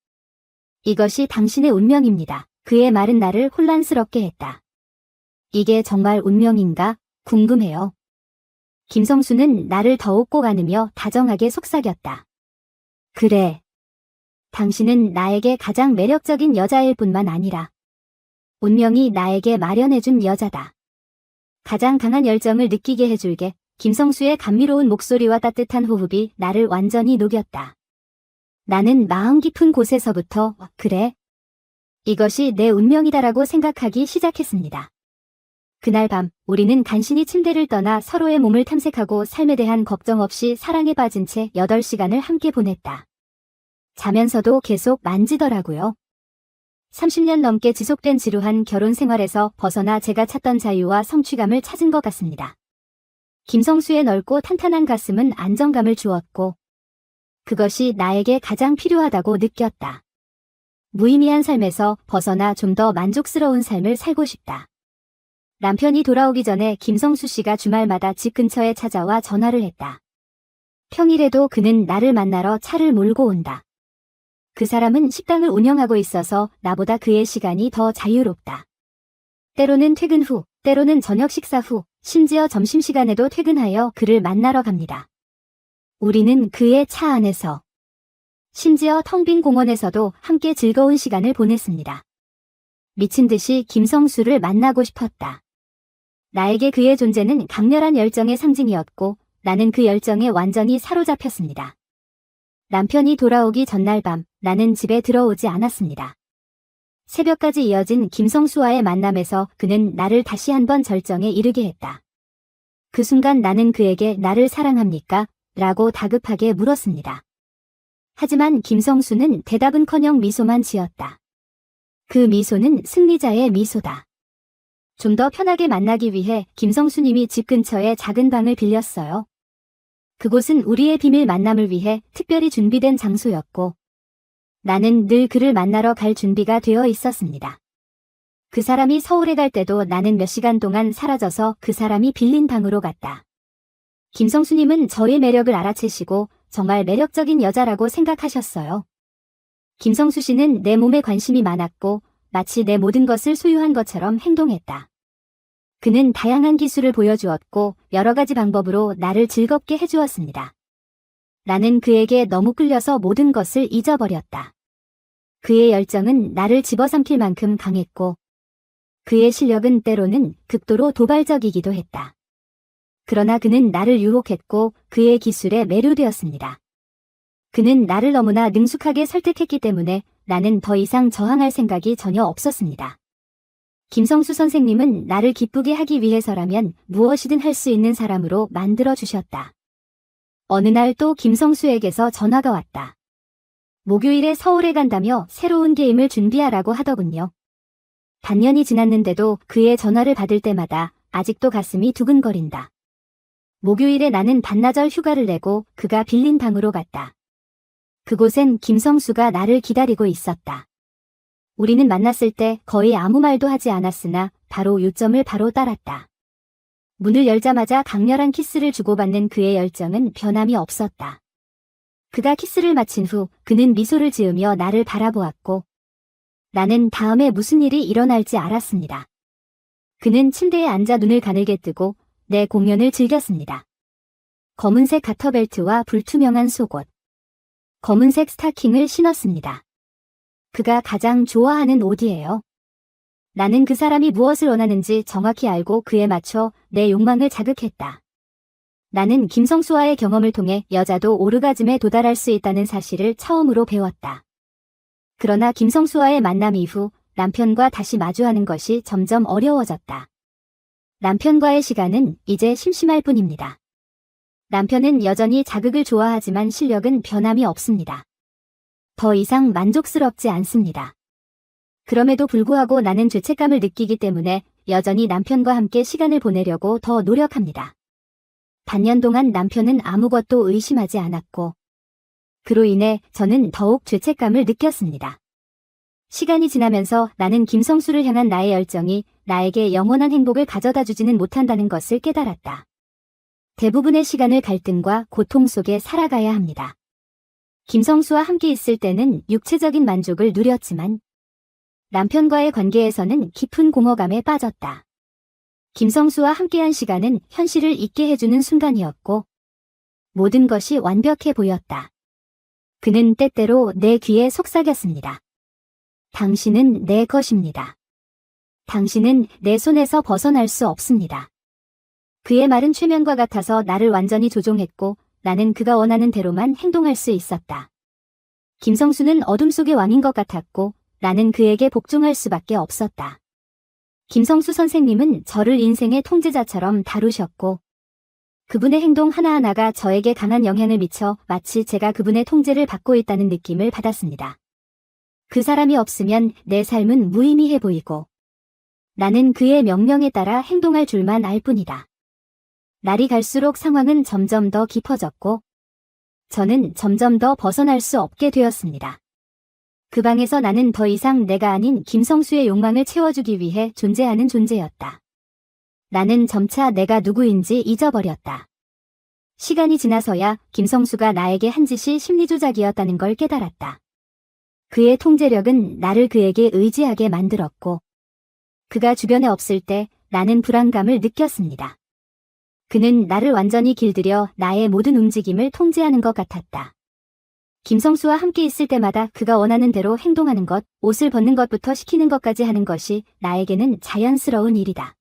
이것이 당신의 운명입니다. 그의 말은 나를 혼란스럽게 했다. 이게 정말 운명인가? 궁금해요. 김성수는 나를 더욱 꼭 안으며 다정하게 속삭였다. 그래. 당신은 나에게 가장 매력적인 여자일 뿐만 아니라 운명이 나에게 마련해준 여자다. 가장 강한 열정을 느끼게 해줄게. 김성수의 감미로운 목소리와 따뜻한 호흡이 나를 완전히 녹였다. 나는 마음 깊은 곳에서부터 그래. 이것이 내 운명이다라고 생각하기 시작했습니다. 그날 밤 우리는 간신히 침대를 떠나 서로의 몸을 탐색하고 삶에 대한 걱정 없이 사랑에 빠진 채 8시간을 함께 보냈다. 자면서도 계속 만지더라고요. 30년 넘게 지속된 지루한 결혼 생활에서 벗어나 제가 찾던 자유와 성취감을 찾은 것 같습니다. 김성수의 넓고 탄탄한 가슴은 안정감을 주었고 그것이 나에게 가장 필요하다고 느꼈다. 무의미한 삶에서 벗어나 좀 더 만족스러운 삶을 살고 싶다. 남편이 돌아오기 전에 김성수 씨가 주말마다 집 근처에 찾아와 전화를 했다. 평일에도 그는 나를 만나러 차를 몰고 온다. 그 사람은 식당을 운영하고 있어서 나보다 그의 시간이 더 자유롭다. 때로는 퇴근 후, 때로는 저녁 식사 후, 심지어 점심시간에도 퇴근하여 그를 만나러 갑니다. 우리는 그의 차 안에서, 심지어 텅 빈 공원에서도 함께 즐거운 시간을 보냈습니다. 미친 듯이 김성수를 만나고 싶었다. 나에게 그의 존재는 강렬한 열정의 상징이었고 나는 그 열정에 완전히 사로잡혔습니다. 남편이 돌아오기 전날 밤 나는 집에 들어오지 않았습니다. 새벽까지 이어진 김성수와의 만남에서 그는 나를 다시 한번 절정에 이르게 했다. 그 순간 나는 그에게 나를 사랑합니까? 라고 다급하게 물었습니다. 하지만 김성수는 대답은커녕 미소만 지었다. 그 미소는 승리자의 미소다. 좀 더 편하게 만나기 위해 김성수님이 집 근처에 작은 방을 빌렸어요. 그곳은 우리의 비밀 만남을 위해 특별히 준비된 장소였고 나는 늘 그를 만나러 갈 준비가 되어 있었습니다. 그 사람이 서울에 갈 때도 나는 몇 시간 동안 사라져서 그 사람이 빌린 방으로 갔다. 김성수님은 저의 매력을 알아채시고 정말 매력적인 여자라고 생각하셨어요. 김성수 씨는 내 몸에 관심이 많았고 마치 내 모든 것을 소유한 것처럼 행동했다. 그는 다양한 기술을 보여주었고 여러 가지 방법으로 나를 즐겁게 해주었습니다. 나는 그에게 너무 끌려서 모든 것을 잊어버렸다. 그의 열정은 나를 집어삼킬 만큼 강했고 그의 실력은 때로는 극도로 도발적이기도 했다. 그러나 그는 나를 유혹했고 그의 기술에 매료되었습니다. 그는 나를 너무나 능숙하게 설득했기 때문에 나는 더 이상 저항할 생각이 전혀 없었습니다. 김성수 선생님은 나를 기쁘게 하기 위해서라면 무엇이든 할 수 있는 사람으로 만들어 주셨다. 어느 날 또 김성수에게서 전화가 왔다. 목요일에 서울에 간다며 새로운 게임을 준비하라고 하더군요. 반년이 지났는데도 그의 전화를 받을 때마다 아직도 가슴이 두근거린다. 목요일에 나는 반나절 휴가를 내고 그가 빌린 방으로 갔다. 그곳엔 김성수가 나를 기다리고 있었다. 우리는 만났을 때 거의 아무 말도 하지 않았으나 바로 요점을 바로 따랐다. 문을 열자마자 강렬한 키스를 주고받는 그의 열정은 변함이 없었다. 그가 키스를 마친 후 그는 미소를 지으며 나를 바라보았고 나는 다음에 무슨 일이 일어날지 알았습니다. 그는 침대에 앉아 눈을 가늘게 뜨고 내 공연을 즐겼습니다. 검은색 가터벨트와 불투명한 속옷, 검은색 스타킹을 신었습니다. 그가 가장 좋아하는 옷이에요. 나는 그 사람이 무엇을 원하는지 정확히 알고 그에 맞춰 내 욕망을 자극했다. 나는 김성수와의 경험을 통해 여자도 오르가즘에 도달할 수 있다는 사실을 처음으로 배웠다. 그러나 김성수와의 만남 이후 남편과 다시 마주하는 것이 점점 어려워졌다. 남편과의 시간은 이제 심심할 뿐입니다. 남편은 여전히 자극을 좋아하지만 실력은 변함이 없습니다. 더 이상 만족스럽지 않습니다. 그럼에도 불구하고 나는 죄책감을 느끼기 때문에 여전히 남편과 함께 시간을 보내려고 더 노력합니다. 반년 동안 남편은 아무것도 의심하지 않았고, 그로 인해 저는 더욱 죄책감을 느꼈습니다. 시간이 지나면서 나는 김성수를 향한 나의 열정이 나에게 영원한 행복을 가져다 주지는 못한다는 것을 깨달았다. 대부분의 시간을 갈등과 고통 속에 살아가야 합니다. 김성수와 함께 있을 때는 육체적인 만족을 누렸지만 남편과의 관계에서는 깊은 공허감에 빠졌다. 김성수와 함께한 시간은 현실을 잊게 해주는 순간이었고 모든 것이 완벽해 보였다. 그는 때때로 내 귀에 속삭였습니다. 당신은 내 것입니다. 당신은 내 손에서 벗어날 수 없습니다. 그의 말은 최면과 같아서 나를 완전히 조종했고 나는 그가 원하는 대로만 행동할 수 있었다. 김성수는 어둠 속의 왕인 것 같았고 나는 그에게 복종할 수밖에 없었다. 김성수 선생님은 저를 인생의 통제자처럼 다루셨고 그분의 행동 하나하나가 저에게 강한 영향을 미쳐 마치 제가 그분의 통제를 받고 있다는 느낌을 받았습니다. 그 사람이 없으면 내 삶은 무의미해 보이고 나는 그의 명령에 따라 행동할 줄만 알 뿐이다. 날이 갈수록 상황은 점점 더 깊어졌고 저는 점점 더 벗어날 수 없게 되었습니다. 그 방에서 나는 더 이상 내가 아닌 김성수의 욕망을 채워주기 위해 존재하는 존재였다. 나는 점차 내가 누구인지 잊어버렸다. 시간이 지나서야 김성수가 나에게 한 짓이 심리조작이었다는 걸 깨달았다. 그의 통제력은 나를 그에게 의지하게 만들었고 그가 주변에 없을 때 나는 불안감을 느꼈습니다. 그는 나를 완전히 길들여 나의 모든 움직임을 통제하는 것 같았다. 김성수와 함께 있을 때마다 그가 원하는 대로 행동하는 것, 옷을 벗는 것부터 시키는 것까지 하는 것이 나에게는 자연스러운 일이다.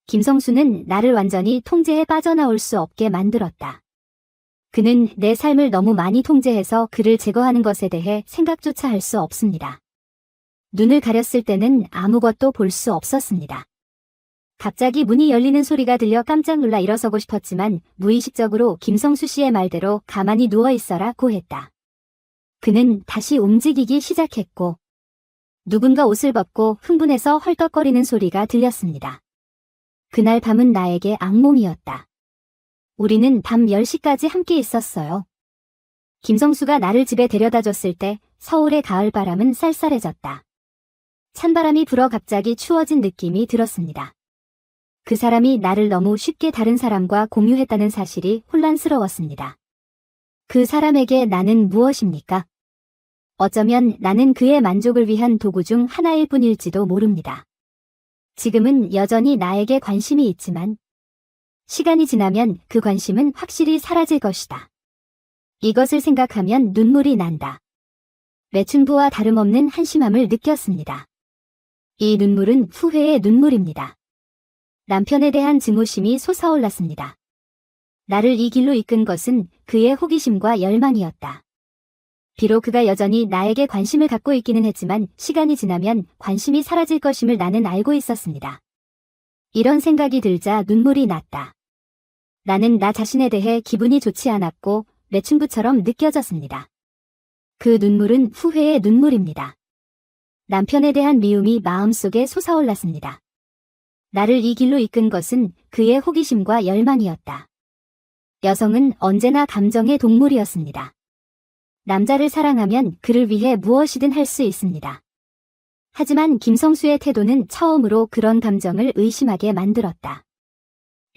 김성수는 나를 완전히 통제에 빠져나올 수 없게 만들었다. 그는 내 삶을 너무 많이 통제해서 그를 제거하는 것에 대해 생각조차 할 수 없습니다. 눈을 가렸을 때는 아무것도 볼 수 없었습니다. 갑자기 문이 열리는 소리가 들려 깜짝 놀라 일어서고 싶었지만 무의식적으로 김성수 씨의 말대로 가만히 누워있어라고 했다. 그는 다시 움직이기 시작했고 누군가 옷을 벗고 흥분해서 헐떡거리는 소리가 들렸습니다. 그날 밤은 나에게 악몽이었다. 우리는 밤 10시까지 함께 있었어요. 김성수가 나를 집에 데려다 줬을 때 서울의 가을바람은 쌀쌀해졌다. 찬바람이 불어 갑자기 추워진 느낌이 들었습니다. 그 사람이 나를 너무 쉽게 다른 사람과 공유했다는 사실이 혼란스러웠습니다. 그 사람에게 나는 무엇입니까? 어쩌면 나는 그의 만족을 위한 도구 중 하나일 뿐일지도 모릅니다. 지금은 여전히 나에게 관심이 있지만 시간이 지나면 그 관심은 확실히 사라질 것이다. 이것을 생각하면 눈물이 난다. 매춘부와 다름없는 한심함을 느꼈습니다. 이 눈물은 후회의 눈물입니다. 남편에 대한 증오심이 솟아올랐습니다. 나를 이 길로 이끈 것은 그의 호기심과 열망이었다. 비록 그가 여전히 나에게 관심을 갖고 있기는 했지만 시간이 지나면 관심이 사라질 것임을 나는 알고 있었습니다. 이런 생각이 들자 눈물이 났다. 나는 나 자신에 대해 기분이 좋지 않았고 매춘부처럼 느껴졌습니다. 그 눈물은 후회의 눈물입니다. 남편에 대한 미움이 마음속에 솟아올랐습니다. 나를 이 길로 이끈 것은 그의 호기심과 열망이었다. 여성은 언제나 감정의 동물이었습니다. 남자를 사랑하면 그를 위해 무엇이든 할 수 있습니다. 하지만 김성수의 태도는 처음으로 그런 감정을 의심하게 만들었다.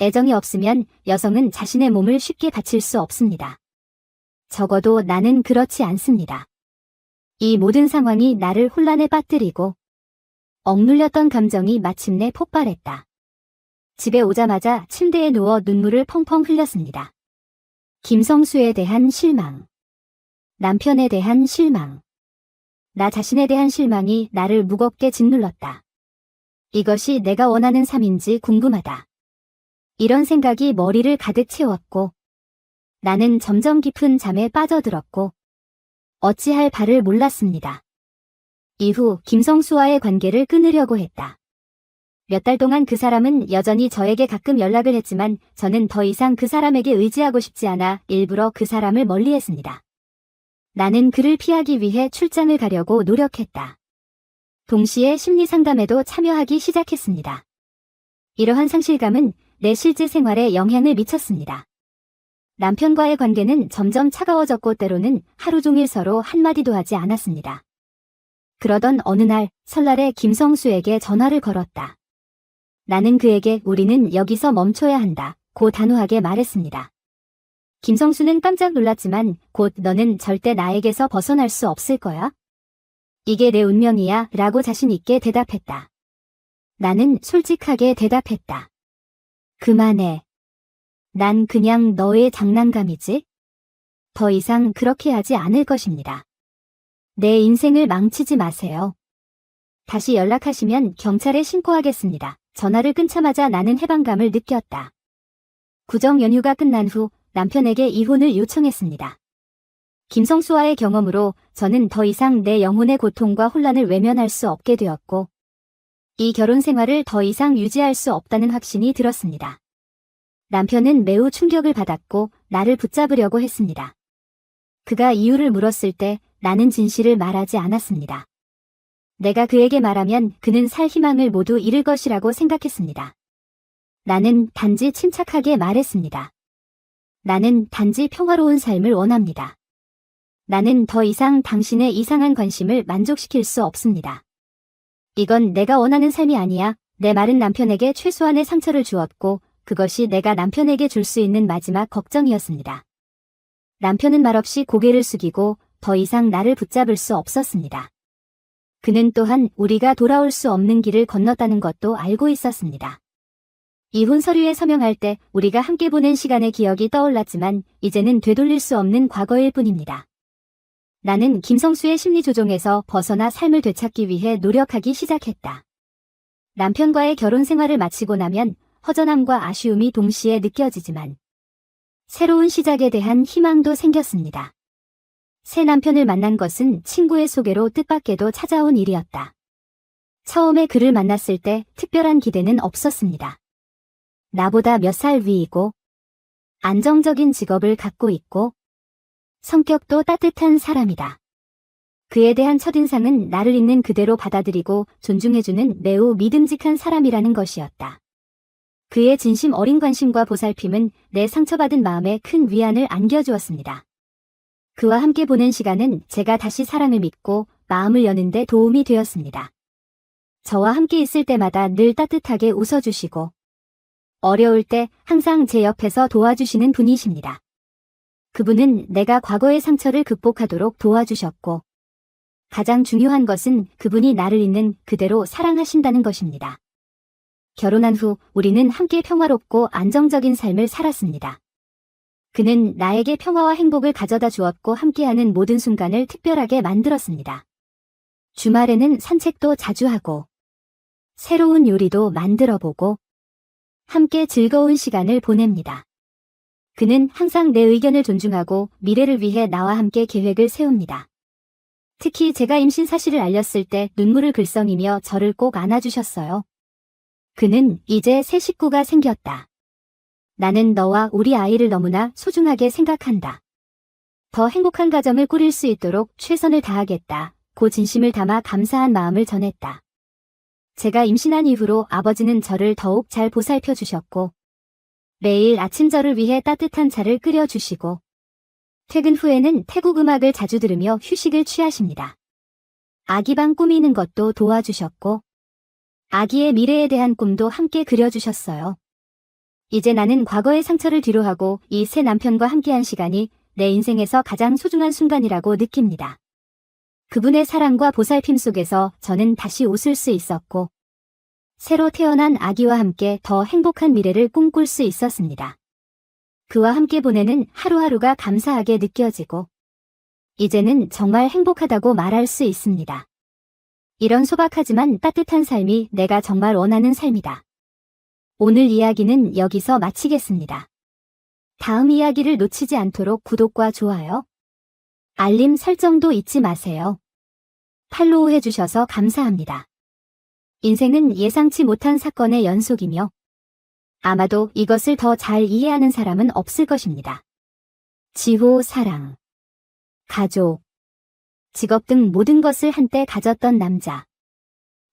애정이 없으면 여성은 자신의 몸을 쉽게 바칠 수 없습니다. 적어도 나는 그렇지 않습니다. 이 모든 상황이 나를 혼란에 빠뜨리고 억눌렸던 감정이 마침내 폭발했다. 집에 오자마자 침대에 누워 눈물을 펑펑 흘렸습니다. 김성수에 대한 실망, 남편에 대한 실망, 나 자신에 대한 실망이 나를 무겁게 짓눌렀다. 이것이 내가 원하는 삶인지 궁금하다. 이런 생각이 머리를 가득 채웠고 나는 점점 깊은 잠에 빠져들었고 어찌할 바를 몰랐습니다. 이후 김성수와의 관계를 끊으려고 했다. 몇 달 동안 그 사람은 여전히 저에게 가끔 연락을 했지만 저는 더 이상 그 사람에게 의지하고 싶지 않아 일부러 그 사람을 멀리했습니다. 나는 그를 피하기 위해 출장을 가려고 노력했다. 동시에 심리상담에도 참여하기 시작했습니다. 이러한 상실감은 내 실제 생활에 영향을 미쳤습니다. 남편과의 관계는 점점 차가워졌고 때로는 하루 종일 서로 한마디도 하지 않았습니다. 그러던 어느 날 설날에 김성수에게 전화를 걸었다. 나는 그에게 우리는 여기서 멈춰야 한다 고 단호하게 말했습니다. 김성수는 깜짝 놀랐지만 곧 너는 절대 나에게서 벗어날 수 없을 거야? 이게 내 운명이야 라고 자신 있게 대답했다. 나는 솔직하게 대답했다. 그만해. 난 그냥 너의 장난감이지? 더 이상 그렇게 하지 않을 것입니다. 내 인생을 망치지 마세요. 다시 연락하시면 경찰에 신고하겠습니다. 전화를 끊자마자 나는 해방감을 느꼈다. 구정 연휴가 끝난 후 남편에게 이혼을 요청했습니다. 김성수와의 경험으로 저는 더 이상 내 영혼의 고통과 혼란을 외면할 수 없게 되었고 이 결혼 생활을 더 이상 유지할 수 없다는 확신이 들었습니다. 남편은 매우 충격을 받았고 나를 붙잡으려고 했습니다. 그가 이유를 물었을 때 나는 진실을 말하지 않았습니다. 내가 그에게 말하면 그는 살 희망을 모두 잃을 것이라고 생각했습니다. 나는 단지 침착하게 말했습니다. 나는 단지 평화로운 삶을 원합니다. 나는 더 이상 당신의 이상한 관심을 만족시킬 수 없습니다. 이건 내가 원하는 삶이 아니야. 내 말은 남편에게 최소한의 상처를 주었고 그것이 내가 남편에게 줄 수 있는 마지막 걱정이었습니다. 남편은 말없이 고개를 숙이고 더 이상 나를 붙잡을 수 없었습니다. 그는 또한 우리가 돌아올 수 없는 길을 건넜다는 것도 알고 있었습니다. 이혼 서류에 서명할 때 우리가 함께 보낸 시간의 기억이 떠올랐지만 이제는 되돌릴 수 없는 과거일 뿐입니다. 나는 김성수의 심리 조종에서 벗어나 삶을 되찾기 위해 노력하기 시작했다. 남편과의 결혼 생활을 마치고 나면 허전함과 아쉬움이 동시에 느껴지지만 새로운 시작에 대한 희망도 생겼습니다. 새 남편을 만난 것은 친구의 소개로 뜻밖에도 찾아온 일이었다. 처음에 그를 만났을 때 특별한 기대는 없었습니다. 나보다 몇 살 위이고 안정적인 직업을 갖고 있고 성격도 따뜻한 사람이다. 그에 대한 첫인상은 나를 있는 그대로 받아들이고 존중해주는 매우 믿음직한 사람이라는 것이었다. 그의 진심 어린 관심과 보살핌은 내 상처받은 마음에 큰 위안을 안겨주었습니다. 그와 함께 보낸 시간은 제가 다시 사랑을 믿고 마음을 여는 데 도움이 되었습니다. 저와 함께 있을 때마다 늘 따뜻하게 웃어주시고 어려울 때 항상 제 옆에서 도와주시는 분이십니다. 그분은 내가 과거의 상처를 극복하도록 도와주셨고 가장 중요한 것은 그분이 나를 있는 그대로 사랑하신다는 것입니다. 결혼한 후 우리는 함께 평화롭고 안정적인 삶을 살았습니다. 그는 나에게 평화와 행복을 가져다 주었고 함께하는 모든 순간을 특별하게 만들었습니다. 주말에는 산책도 자주 하고 새로운 요리도 만들어보고 함께 즐거운 시간을 보냅니다. 그는 항상 내 의견을 존중하고 미래를 위해 나와 함께 계획을 세웁니다. 특히 제가 임신 사실을 알렸을 때 눈물을 글썽이며 저를 꼭 안아주셨어요. 그는 이제 새 식구가 생겼다. 나는 너와 우리 아이를 너무나 소중하게 생각한다. 더 행복한 가정을 꾸릴 수 있도록 최선을 다하겠다. 고 진심을 담아 감사한 마음을 전했다. 제가 임신한 이후로 아버지는 저를 더욱 잘 보살펴 주셨고 매일 아침 저를 위해 따뜻한 차를 끓여주시고 퇴근 후에는 태국 음악을 자주 들으며 휴식을 취하십니다. 아기방 꾸미는 것도 도와주셨고 아기의 미래에 대한 꿈도 함께 그려주셨어요. 이제 나는 과거의 상처를 뒤로하고 이 새 남편과 함께한 시간이 내 인생에서 가장 소중한 순간이라고 느낍니다. 그분의 사랑과 보살핌 속에서 저는 다시 웃을 수 있었고 새로 태어난 아기와 함께 더 행복한 미래를 꿈꿀 수 있었습니다. 그와 함께 보내는 하루하루가 감사하게 느껴지고 이제는 정말 행복하다고 말할 수 있습니다. 이런 소박하지만 따뜻한 삶이 내가 정말 원하는 삶이다. 오늘 이야기는 여기서 마치겠습니다. 다음 이야기를 놓치지 않도록 구독과 좋아요, 알림 설정도 잊지 마세요. 팔로우해주셔서 감사합니다. 인생은 예상치 못한 사건의 연속이며 아마도 이것을 더 잘 이해하는 사람은 없을 것입니다. 지호, 사랑, 가족, 직업 등 모든 것을 한때 가졌던 남자.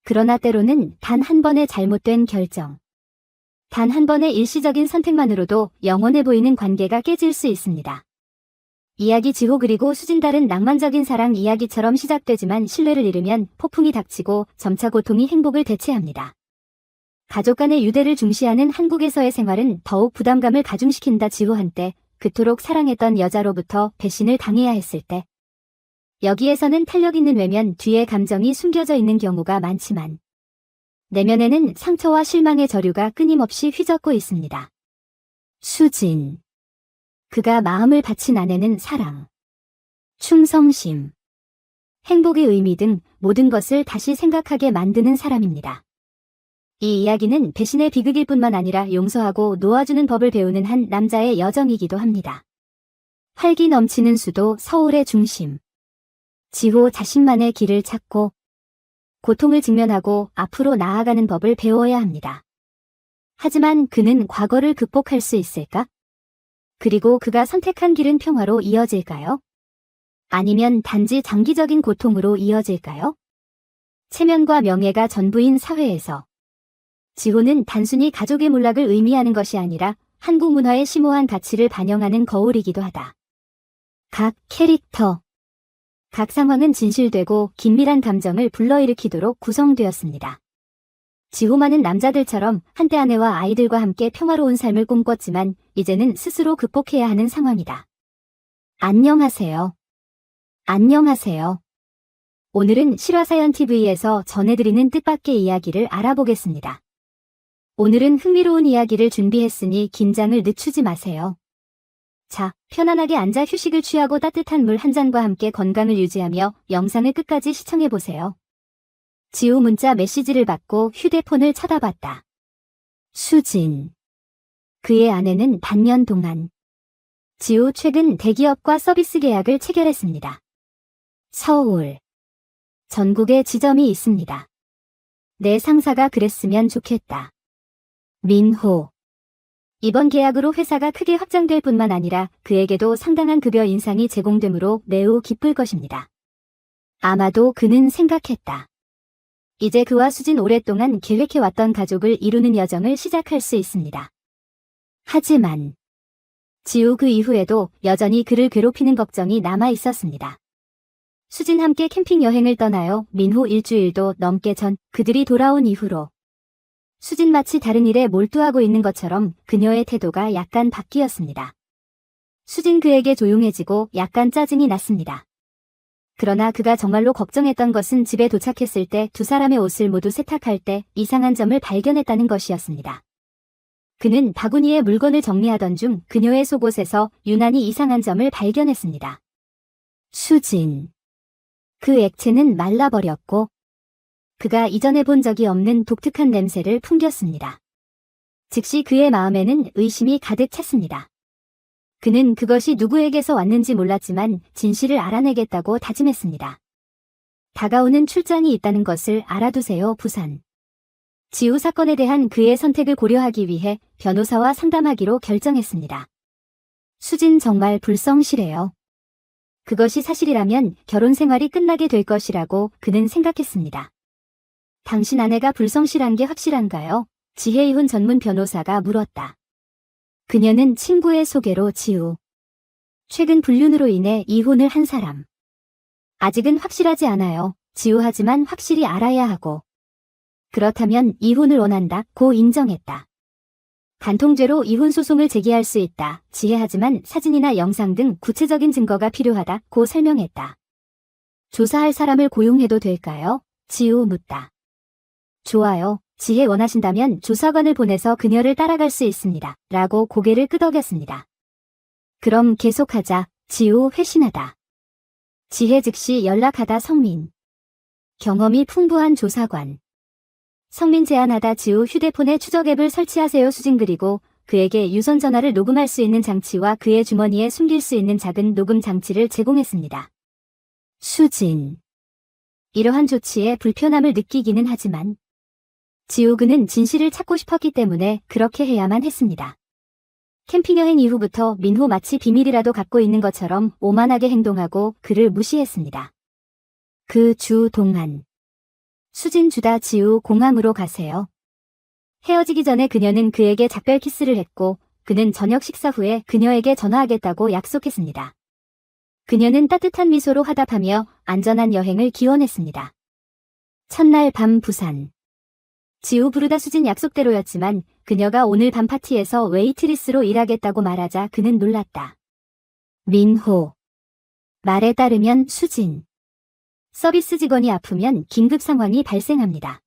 그러나 때로는 단 한 번의 잘못된 결정, 단 한 번의 일시적인 선택만으로도 영원해 보이는 관계가 깨질 수 있습니다. 이야기 지호 그리고 수진 달은 낭만적인 사랑 이야기처럼 시작되지만 신뢰를 잃으면 폭풍이 닥치고 점차 고통이 행복을 대체합니다. 가족 간의 유대를 중시하는 한국에서의 생활은 더욱 부담감을 가중시킨다. 지호 한때 그토록 사랑했던 여자로부터 배신을 당해야 했을 때 여기에서는 탄력 있는 외면 뒤에 감정이 숨겨져 있는 경우가 많지만 내면에는 상처와 실망의 저류가 끊임없이 휘젓고 있습니다. 수진. 그가 마음을 바친 아내는 사랑, 충성심, 행복의 의미 등 모든 것을 다시 생각하게 만드는 사람입니다. 이 이야기는 배신의 비극일 뿐만 아니라 용서하고 놓아주는 법을 배우는 한 남자의 여정이기도 합니다. 활기 넘치는 수도 서울의 중심. 지호 자신만의 길을 찾고 고통을 직면하고 앞으로 나아가는 법을 배워야 합니다. 하지만 그는 과거를 극복할 수 있을까? 그리고 그가 선택한 길은 평화로 이어질까요? 아니면 단지 장기적인 고통으로 이어질까요? 체면과 명예가 전부인 사회에서 지호는 단순히 가족의 몰락을 의미하는 것이 아니라 한국 문화의 심오한 가치를 반영하는 거울이기도 하다. 각 캐릭터, 각 상황은 진실되고 긴밀한 감정을 불러일으키도록 구성되었습니다. 지호만은 남자들처럼 한때 아내와 아이들과 함께 평화로운 삶을 꿈꿨지만 이제는 스스로 극복해야 하는 상황이다. 안녕하세요. 안녕하세요. 오늘은 실화사연TV에서 전해드리는 뜻밖의 이야기를 알아보겠습니다. 오늘은 흥미로운 이야기를 준비했으니 긴장을 늦추지 마세요. 자, 편안하게 앉아 휴식을 취하고 따뜻한 물 한 잔과 함께 건강을 유지하며 영상을 끝까지 시청해보세요. 지호 문자 메시지를 받고 휴대폰을 쳐다봤다. 수진. 그의 아내는 반년 동안 지호 최근 대기업과 서비스 계약을 체결했습니다. 서울. 전국에 지점이 있습니다. 내 상사가 그랬으면 좋겠다. 민호. 이번 계약으로 회사가 크게 확장될 뿐만 아니라 그에게도 상당한 급여 인상이 제공되므로 매우 기쁠 것입니다. 아마도 그는 생각했다. 이제 그와 수진 오랫동안 계획해왔던 가족을 이루는 여정을 시작할 수 있습니다. 하지만 지호 그 이후에도 여전히 그를 괴롭히는 걱정이 남아 있었습니다. 수진 함께 캠핑 여행을 떠나요. 민호 일주일도 넘게 전 그들이 돌아온 이후로 수진 마치 다른 일에 몰두하고 있는 것처럼 그녀의 태도가 약간 바뀌었습니다. 수진 그에게 조용해지고 약간 짜증이 났습니다. 그러나 그가 정말로 걱정했던 것은 집에 도착했을 때 두 사람의 옷을 모두 세탁할 때 이상한 점을 발견했다는 것이었습니다. 그는 바구니에 물건을 정리하던 중 그녀의 속옷에서 유난히 이상한 점을 발견했습니다. 수진. 그 액체는 말라버렸고 그가 이전에 본 적이 없는 독특한 냄새를 풍겼습니다. 즉시 그의 마음에는 의심이 가득 찼습니다. 그는 그것이 누구에게서 왔는지 몰랐지만 진실을 알아내겠다고 다짐했습니다. 다가오는 출장이 있다는 것을 알아두세요. 부산. 지호 사건에 대한 그의 선택을 고려하기 위해 변호사와 상담하기로 결정했습니다. 수진 정말 불성실해요. 그것이 사실이라면 결혼 생활이 끝나게 될 것이라고 그는 생각했습니다. 당신 아내가 불성실한 게 확실한가요? 지혜이혼 전문 변호사가 물었다. 그녀는 친구의 소개로 지호. 최근 불륜으로 인해 이혼을 한 사람. 아직은 확실하지 않아요. 지호하지만 확실히 알아야 하고. 그렇다면 이혼을 원한다고 인정했다. 간통죄로 이혼 소송을 제기할 수 있다. 지혜하지만 사진이나 영상 등 구체적인 증거가 필요하다고 설명했다. 조사할 사람을 고용해도 될까요? 지호 묻다. 좋아요. 지혜 원하신다면 조사관을 보내서 그녀를 따라갈 수 있습니다. 라고 고개를 끄덕였습니다. 그럼 계속하자. 지호 회신하다. 지혜 즉시 연락하다 성민. 경험이 풍부한 조사관. 성민 제안하다. 지호 휴대폰에 추적 앱을 설치하세요. 수진 그리고 그에게 유선 전화를 녹음할 수 있는 장치와 그의 주머니에 숨길 수 있는 작은 녹음 장치를 제공했습니다. 수진. 이러한 조치에 불편함을 느끼기는 하지만 지호 그는 진실을 찾고 싶었기 때문에 그렇게 해야만 했습니다. 캠핑 여행 이후부터 민호 마치 비밀이라도 갖고 있는 것처럼 오만하게 행동하고 그를 무시했습니다. 그 주 동안 수진 주다 지우 공항으로 가세요. 헤어지기 전에 그녀는 그에게 작별 키스를 했고 그는 저녁 식사 후에 그녀에게 전화하겠다고 약속했습니다. 그녀는 따뜻한 미소로 화답하며 안전한 여행을 기원했습니다. 첫날 밤 부산. 지우 부르다 수진 약속대로였지만 그녀가 오늘 밤 파티에서 웨이트리스로 일하겠다고 말하자 그는 놀랐다. 민호. 말에 따르면 수진. 서비스 직원이 아프면 긴급 상황이 발생합니다.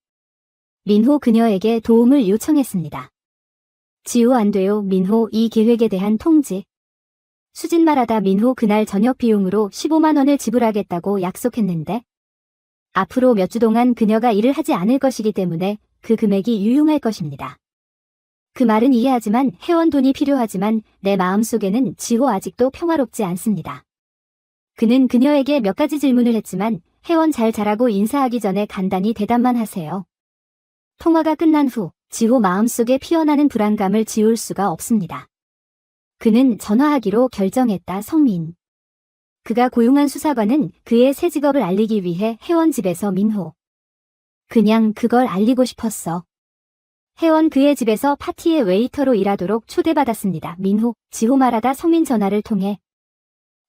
민호 그녀에게 도움을 요청했습니다. 지우 안 돼요 민호 이 계획에 대한 통지. 수진 말하다 민호 그날 저녁 비용으로 15만 원을 지불하겠다고 약속했는데 앞으로 몇 주 동안 그녀가 일을 하지 않을 것이기 때문에 그 금액이 유용할 것입니다. 그 말은 이해하지만 회원 돈이 필요하지만 내 마음속에는 지호 아직도 평화롭지 않습니다. 그는 그녀에게 몇 가지 질문을 했지만 회원 잘 자라고 인사하기 전에 간단히 대답만 하세요. 통화가 끝난 후 지호 마음속에 피어나는 불안감을 지울 수가 없습니다. 그는 전화하기로 결정했다. 성민. 그가 고용한 수사관은 그의 새 직업을 알리기 위해 회원 집에서 민호. 그냥 그걸 알리고 싶었어. 회원 그의 집에서 파티의 웨이터로 일하도록 초대받았습니다. 민호, 지호 말하다 성민 전화를 통해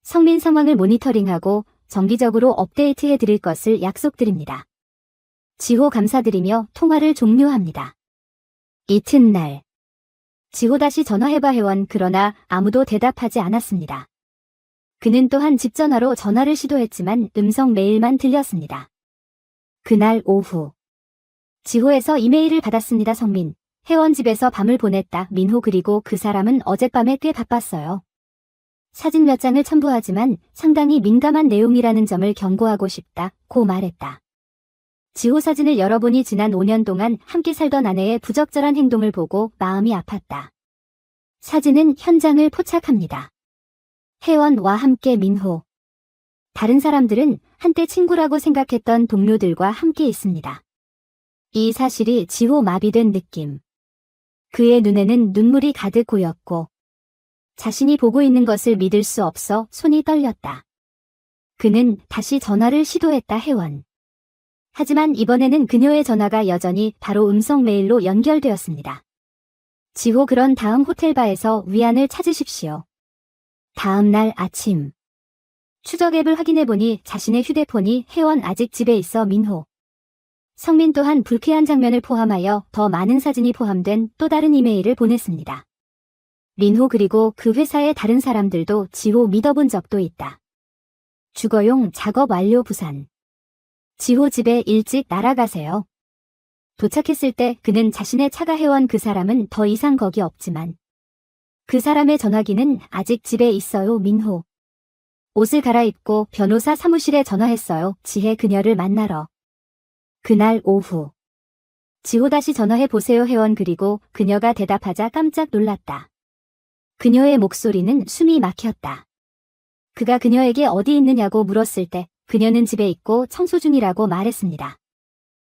성민 상황을 모니터링하고 정기적으로 업데이트해 드릴 것을 약속드립니다. 지호 감사드리며 통화를 종료합니다. 이튿날. 지호 다시 전화해봐 회원 그러나 아무도 대답하지 않았습니다. 그는 또한 집 전화로 전화를 시도했지만 음성 메일만 들렸습니다. 그날 오후. 지호에서 이메일을 받았습니다. 성민. 회원 집에서 밤을 보냈다. 민호 그리고 그 사람은 어젯밤에 꽤 바빴어요. 사진 몇 장을 첨부하지만 상당히 민감한 내용이라는 점을 경고하고 싶다고 말했다. 지호 사진을 열어보니 지난 5년 동안 함께 살던 아내의 부적절한 행동을 보고 마음이 아팠다. 사진은 현장을 포착합니다. 회원과 함께 민호. 다른 사람들은 한때 친구라고 생각했던 동료들과 함께 있습니다. 이 사실이 지호 마비된 느낌. 그의 눈에는 눈물이 가득 고였고 자신이 보고 있는 것을 믿을 수 없어 손이 떨렸다. 그는 다시 전화를 시도했다. 회원. 하지만 이번에는 그녀의 전화가 여전히 바로 음성 메일로 연결되었습니다. 지호 그런 다음 호텔바에서 위안을 찾으십시오. 다음 날 아침. 추적 앱을 확인해보니 자신의 휴대폰이 회원 아직 집에 있어 민호. 성민 또한 불쾌한 장면을 포함하여 더 많은 사진이 포함된 또 다른 이메일을 보냈습니다. 민호 그리고 그 회사의 다른 사람들도 지호 믿어본 적도 있다. 주거용 작업 완료 부산. 지호 집에 일찍 날아가세요. 도착했을 때 그는 자신의 차가 회원 그 사람은 더 이상 거기 없지만 그 사람의 전화기는 아직 집에 있어요. 민호. 옷을 갈아입고 변호사 사무실에 전화했어요. 지혜 그녀를 만나러. 그날 오후. 지호 다시 전화해 보세요. 회원 그리고 그녀가 대답하자 깜짝 놀랐다. 그녀의 목소리는 숨이 막혔다. 그가 그녀에게 어디 있느냐고 물었을 때 그녀는 집에 있고 청소 중이라고 말했습니다.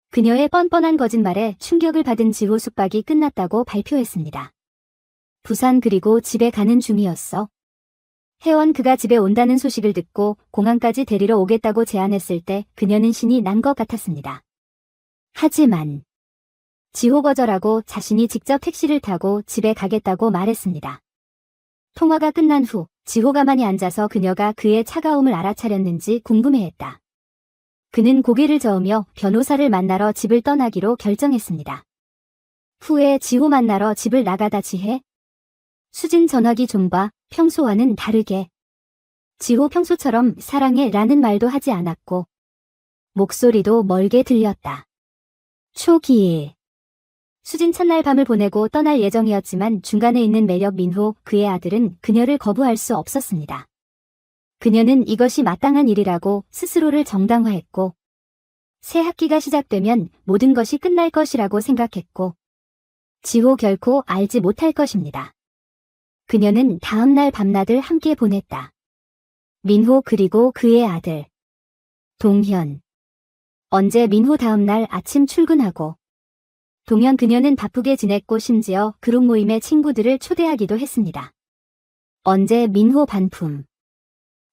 그녀의 뻔뻔한 거짓말에 충격을 받은 지호 숙박이 끝났다고 발표했습니다. 부산 그리고 집에 가는 중이었어. 회원 그가 집에 온다는 소식을 듣고 공항까지 데리러 오겠다고 제안했을 때 그녀는 신이 난 것 같았습니다. 하지만 지호 거절하고 자신이 직접 택시를 타고 집에 가겠다고 말했습니다. 통화가 끝난 후 지호 가만히 앉아서 그녀가 그의 차가움을 알아차렸는지 궁금해했다. 그는 고개를 저으며 변호사를 만나러 집을 떠나기로 결정했습니다. 후에 지호 만나러 집을 나가다 지혜. 수진 전화기 좀 봐. 평소와는 다르게. 지호 평소처럼 사랑해 라는 말도 하지 않았고 목소리도 멀게 들렸다. 초기에 수진 첫날 밤을 보내고 떠날 예정이었지만 중간에 있는 매력 민호 그의 아들은 그녀를 거부할 수 없었습니다. 그녀는 이것이 마땅한 일이라고 스스로를 정당화했고 새 학기가 시작되면 모든 것이 끝날 것이라고 생각했고 지호 결코 알지 못할 것입니다. 그녀는 다음날 밤낮을 함께 보냈다. 민호 그리고 그의 아들 동현. 언제 민호 다음날 아침 출근하고. 동현 그녀는 바쁘게 지냈고 심지어 그룹 모임에 친구들을 초대하기도 했습니다. 언제 민호 반품.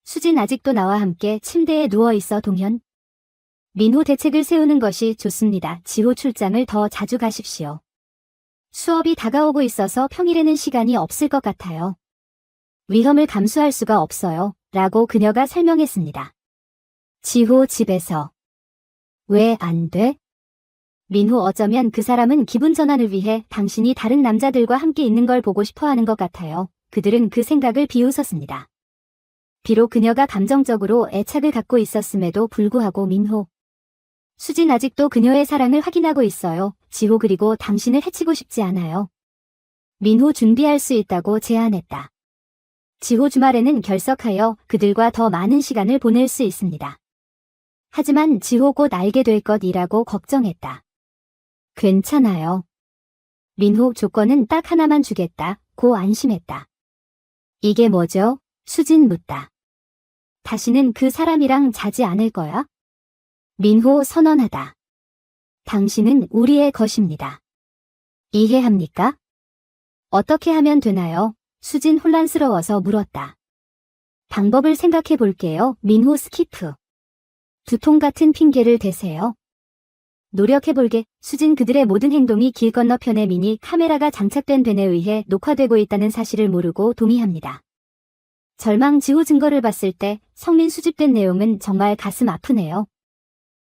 수진 아직도 나와 함께 침대에 누워있어 동현. 민호 대책을 세우는 것이 좋습니다. 지호 출장을 더 자주 가십시오. 수업이 다가오고 있어서 평일에는 시간이 없을 것 같아요. 위험을 감수할 수가 없어요. 라고 그녀가 설명했습니다. 지호 집에서. 왜 안 돼? 민호 어쩌면 그 사람은 기분 전환을 위해 당신이 다른 남자들과 함께 있는 걸 보고 싶어 하는 것 같아요. 그들은 그 생각을 비웃었습니다. 비록 그녀가 감정적으로 애착을 갖고 있었음에도 불구하고 민호. 수진 아직도 그녀의 사랑을 확인하고 있어요. 지호 그리고 당신을 해치고 싶지 않아요. 민호 준비할 수 있다고 제안했다. 지호 주말에는 결석하여 그들과 더 많은 시간을 보낼 수 있습니다. 하지만 지호 곧 알게 될 것이라고 걱정했다. 괜찮아요. 민호 조건은 딱 하나만 주겠다. 고 안심했다. 이게 뭐죠? 수진 묻다. 다시는 그 사람이랑 자지 않을 거야? 민호 선언하다. 당신은 우리의 것입니다. 이해합니까? 어떻게 하면 되나요? 수진 혼란스러워서 물었다. 방법을 생각해 볼게요. 민호 스키프. 두통 같은 핑계를 대세요. 노력해볼게. 수진 그들의 모든 행동이 길 건너편에 미니 카메라가 장착된 벤에 의해 녹화되고 있다는 사실을 모르고 동의합니다. 절망 지호 증거를 봤을 때 성민 수집된 내용은 정말 가슴 아프네요.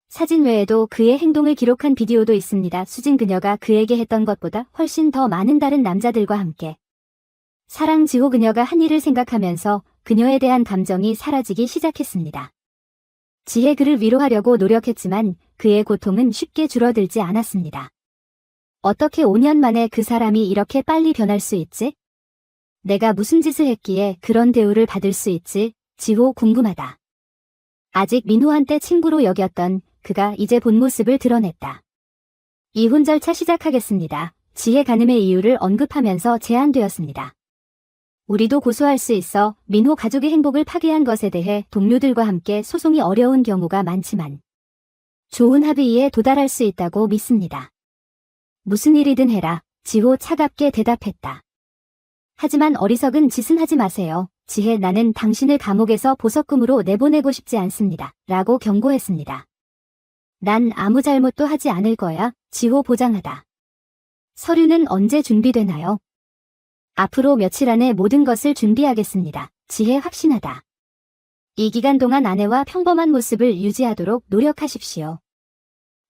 사진 외에도 그의 행동을 기록한 비디오도 있습니다. 수진 그녀가 그에게 했던 것보다 훨씬 더 많은 다른 남자들과 함께. 사랑 지호 그녀가 한 일을 생각하면서 그녀에 대한 감정이 사라지기 시작했습니다. 지혜 그를 위로하려고 노력했지만 그의 고통은 쉽게 줄어들지 않았습니다. 어떻게 5년 만에 그 사람이 이렇게 빨리 변할 수 있지? 내가 무슨 짓을 했기에 그런 대우를 받을 수 있지? 지호 궁금하다. 아직 민호한테 친구로 여겼던 그가 이제 본 모습을 드러냈다. 이혼 절차 시작하겠습니다. 지혜 간음의 이유를 언급하면서 제안되었습니다. 우리도 고소할 수 있어 민호 가족의 행복을 파괴한 것에 대해 동료들과 함께 소송이 어려운 경우가 많지만 좋은 합의에 도달할 수 있다고 믿습니다. 무슨 일이든 해라. 지호 차갑게 대답했다. 하지만 어리석은 짓은 하지 마세요. 지혜 나는 당신을 감옥에서 보석금으로 내보내고 싶지 않습니다. 라고 경고했습니다. 난 아무 잘못도 하지 않을 거야. 지호 보장하다. 서류는 언제 준비되나요? 앞으로 며칠 안에 모든 것을 준비하겠습니다. 지혜 확신하다. 이 기간 동안 아내와 평범한 모습을 유지하도록 노력하십시오.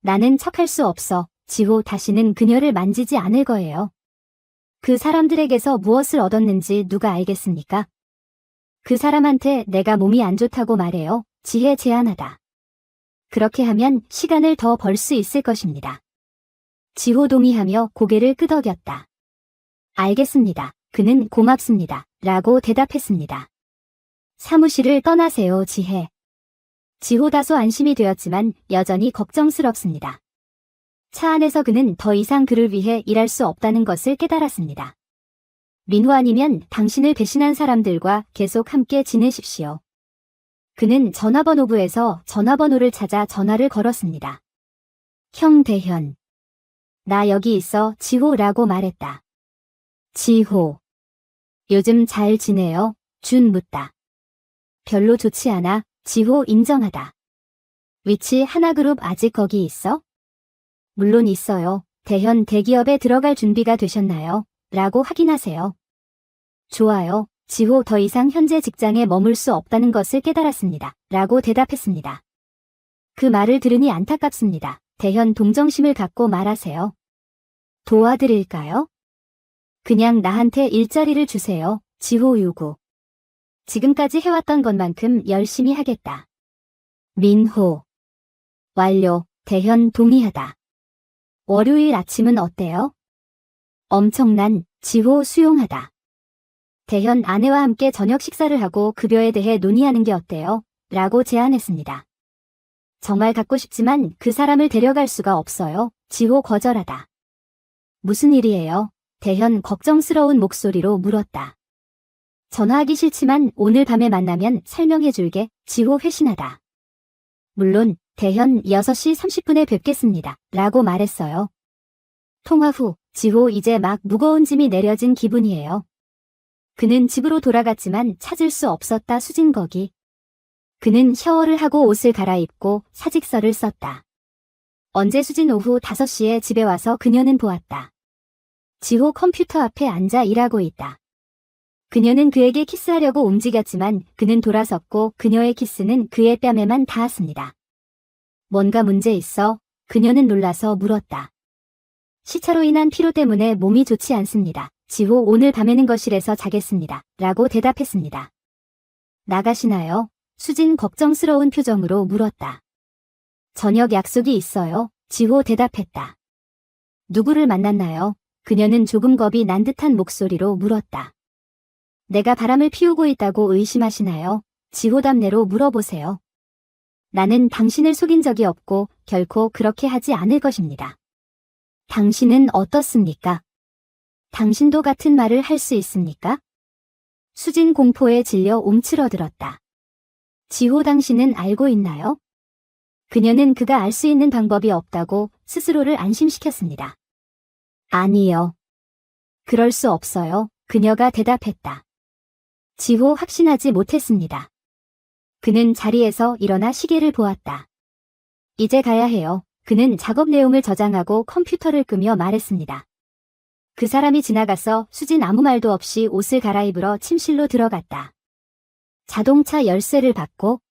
나는 척할 수 없어. 지호 다시는 그녀를 만지지 않을 거예요. 그 사람들에게서 무엇을 얻었는지 누가 알겠습니까? 그 사람한테 내가 몸이 안 좋다고 말해요. 지혜 제안하다. 그렇게 하면 시간을 더 벌 수 있을 것입니다. 지호 동의하며 고개를 끄덕였다. 알겠습니다. 그는 고맙습니다. 라고 대답했습니다. 사무실을 떠나세요, 지혜. 지호 다소 안심이 되었지만 여전히 걱정스럽습니다. 차 안에서 그는 더 이상 그를 위해 일할 수 없다는 것을 깨달았습니다. 민호 아니면 당신을 배신한 사람들과 계속 함께 지내십시오. 그는 전화번호부에서 전화번호를 찾아 전화를 걸었습니다. 형 대현. 나 여기 있어, 지호라고 말했다. 지호. 요즘 잘 지내요? 준 묻다. 별로 좋지 않아. 지호 인정하다. 위치 하나그룹 아직 거기 있어? 물론 있어요. 대현 대기업에 들어갈 준비가 되셨나요? 라고 확인하세요. 좋아요. 지호 더 이상 현재 직장에 머물 수 없다는 것을 깨달았습니다. 라고 대답했습니다. 그 말을 들으니 안타깝습니다. 대현 동정심을 갖고 말하세요. 도와드릴까요? 그냥 나한테 일자리를 주세요. 지호 요구. 지금까지 해왔던 것만큼 열심히 하겠다. 민호. 완료. 대현 동의하다. 월요일 아침은 어때요? 엄청난. 지호 수용하다. 대현 아내와 함께 저녁 식사를 하고 급여에 대해 논의하는 게 어때요? 라고 제안했습니다. 정말 갖고 싶지만 그 사람을 데려갈 수가 없어요. 지호 거절하다. 무슨 일이에요? 대현 걱정스러운 목소리로 물었다. 전화하기 싫지만 오늘 밤에 만나면 설명해줄게. 지호 회신하다. 물론 대현 6시 30분에 뵙겠습니다. 라고 말했어요. 통화 후 지호 이제 막 무거운 짐이 내려진 기분이에요. 그는 집으로 돌아갔지만 찾을 수 없었다. 수진 거기. 그는 샤워를 하고 옷을 갈아입고 사직서를 썼다. 언제 수진 오후 5시에 집에 와서 그녀는 보았다. 지호 컴퓨터 앞에 앉아 일하고 있다. 그녀는 그에게 키스하려고 움직였지만 그는 돌아섰고 그녀의 키스는 그의 뺨에만 닿았습니다. 뭔가 문제 있어? 그녀는 놀라서 물었다. 시차로 인한 피로 때문에 몸이 좋지 않습니다. 지호 오늘 밤에는 거실에서 자겠습니다. 라고 대답했습니다. 나가시나요? 수진 걱정스러운 표정으로 물었다. 저녁 약속이 있어요. 지호 대답했다. 누구를 만났나요? 그녀는 조금 겁이 난 듯한 목소리로 물었다. 내가 바람을 피우고 있다고 의심하시나요? 지호 답례로 물어보세요. 나는 당신을 속인 적이 없고 결코 그렇게 하지 않을 것입니다. 당신은 어떻습니까? 당신도 같은 말을 할 수 있습니까? 수진 공포에 질려 움츠러들었다. 지호 당신은 알고 있나요? 그녀는 그가 알 수 있는 방법이 없다고 스스로를 안심시켰습니다. 아니요. 그럴 수 없어요. 그녀가 대답했다. 지호 확신하지 못했습니다. 그는 자리에서 일어나 시계를 보았다. 이제 가야 해요. 그는 작업 내용을 저장하고 컴퓨터를 끄며 말했습니다. 그 사람이 지나가서 수진 아무 말도 없이 옷을 갈아입으러 침실로 들어갔다. 자동차 열쇠를 받고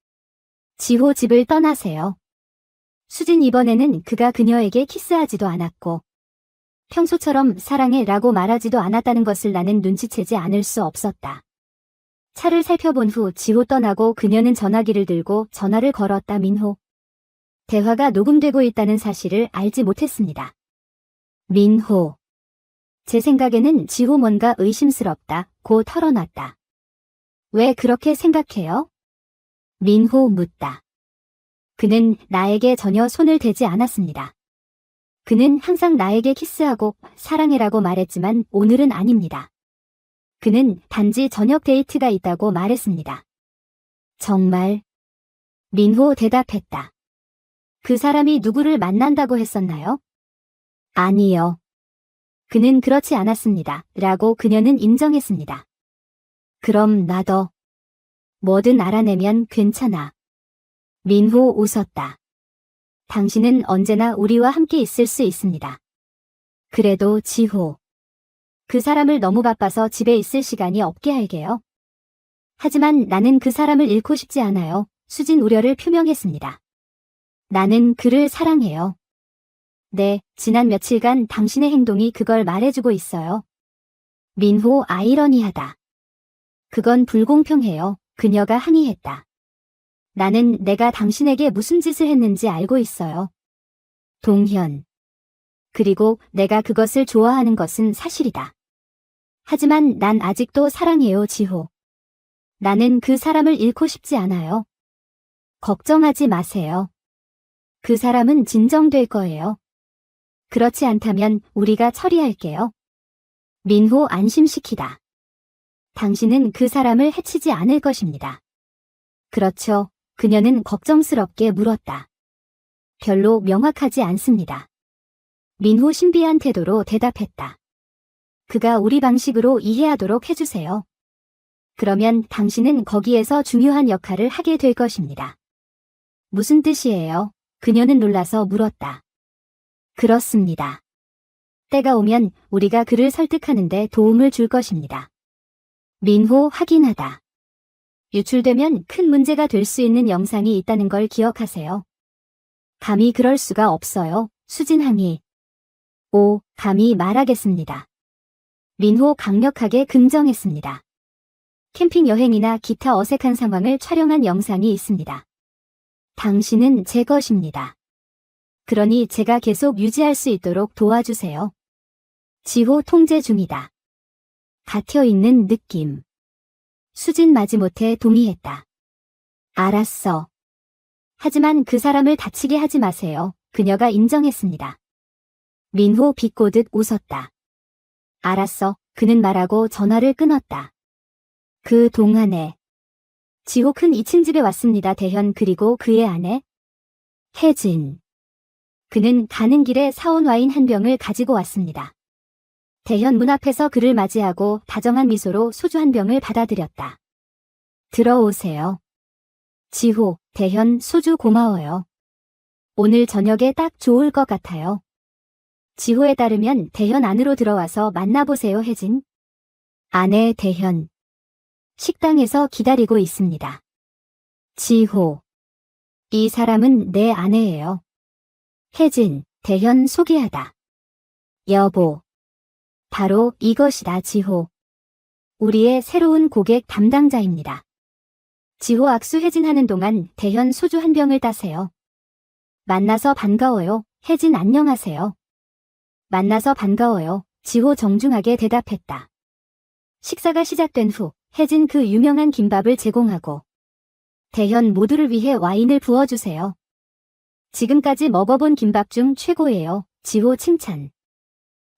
지호 집을 떠나세요. 수진 이번에는 그가 그녀에게 키스하지도 않았고 평소처럼 사랑해 라고 말하지도 않았다는 것을 나는 눈치채지 않을 수 없었다. 차를 살펴본 후 지호 떠나고 그녀는 전화기를 들고 전화를 걸었다. 민호. 대화가 녹음되고 있다는 사실을 알지 못했습니다. 민호. 제 생각에는 지호 뭔가 의심스럽다. 고 털어놨다. 왜 그렇게 생각해요? 민호 묻다. 그는 나에게 전혀 손을 대지 않았습니다. 그는 항상 나에게 키스하고 사랑해라고 말했지만 오늘은 아닙니다. 그는 단지 저녁 데이트가 있다고 말했습니다. 정말? 민호 대답했다. 그 사람이 누구를 만난다고 했었나요? 아니요. 그는 그렇지 않았습니다. 라고 그녀는 인정했습니다. 그럼 나도 뭐든 알아내면 괜찮아. 민호 웃었다. 당신은 언제나 우리와 함께 있을 수 있습니다. 그래도 지호. 그 사람을 너무 바빠서 집에 있을 시간이 없게 할게요. 하지만 나는 그 사람을 잃고 싶지 않아요. 수진 우려를 표명했습니다. 나는 그를 사랑해요. 네, 지난 며칠간 당신의 행동이 그걸 말해주고 있어요. 민호 아이러니하다. 그건 불공평해요. 그녀가 항의했다. 나는 내가 당신에게 무슨 짓을 했는지 알고 있어요. 동현. 그리고 내가 그것을 좋아하는 것은 사실이다. 하지만 난 아직도 사랑해요, 지호. 나는 그 사람을 잃고 싶지 않아요. 걱정하지 마세요. 그 사람은 진정될 거예요. 그렇지 않다면 우리가 처리할게요. 민호 안심시키다. 당신은 그 사람을 해치지 않을 것입니다. 그렇죠. 그녀는 걱정스럽게 물었다. 별로 명확하지 않습니다. 민호 신비한 태도로 대답했다. 그가 우리 방식으로 이해하도록 해주세요. 그러면 당신은 거기에서 중요한 역할을 하게 될 것입니다. 무슨 뜻이에요? 그녀는 놀라서 물었다. 그렇습니다. 때가 오면 우리가 그를 설득하는데 도움을 줄 것입니다. 민호 확인하다. 유출되면 큰 문제가 될 수 있는 영상이 있다는 걸 기억하세요. 감히 그럴 수가 없어요. 수진 항의. 감히 말하겠습니다. 민호 강력하게 긍정했습니다. 캠핑 여행이나 기타 어색한 상황을 촬영한 영상이 있습니다. 당신은 제 것입니다. 그러니 제가 계속 유지할 수 있도록 도와주세요. 지호 통제 중이다. 갇혀있는 느낌. 수진 마지못해 동의했다. 알았어. 하지만 그 사람을 다치게 하지 마세요. 그녀가 인정했습니다. 민호 비꼬듯 웃었다. 알았어. 그는 말하고 전화를 끊었다. 그 동안에 지호 큰 2층 집에 왔습니다. 대현 그리고 그의 아내. 혜진. 그는 가는 길에 사온 와인 한 병을 가지고 왔습니다. 대현 문 앞에서 그를 맞이하고 다정한 미소로 소주 한 병을 받아들였다. 들어오세요. 지호, 대현, 소주 고마워요. 오늘 저녁에 딱 좋을 것 같아요. 지호에 따르면 대현 안으로 들어와서 만나보세요, 혜진. 아내 대현. 식당에서 기다리고 있습니다. 지호. 이 사람은 내 아내예요. 혜진, 대현 소개하다. 여보. 바로 이것이다, 지호. 우리의 새로운 고객 담당자입니다. 지호 악수 혜진하는 동안 대현 소주 한 병을 따세요. 만나서 반가워요. 혜진 안녕하세요. 만나서 반가워요. 지호 정중하게 대답했다. 식사가 시작된 후 혜진 그 유명한 김밥을 제공하고 대현 모두를 위해 와인을 부어주세요. 지금까지 먹어본 김밥 중 최고예요. 지호 칭찬.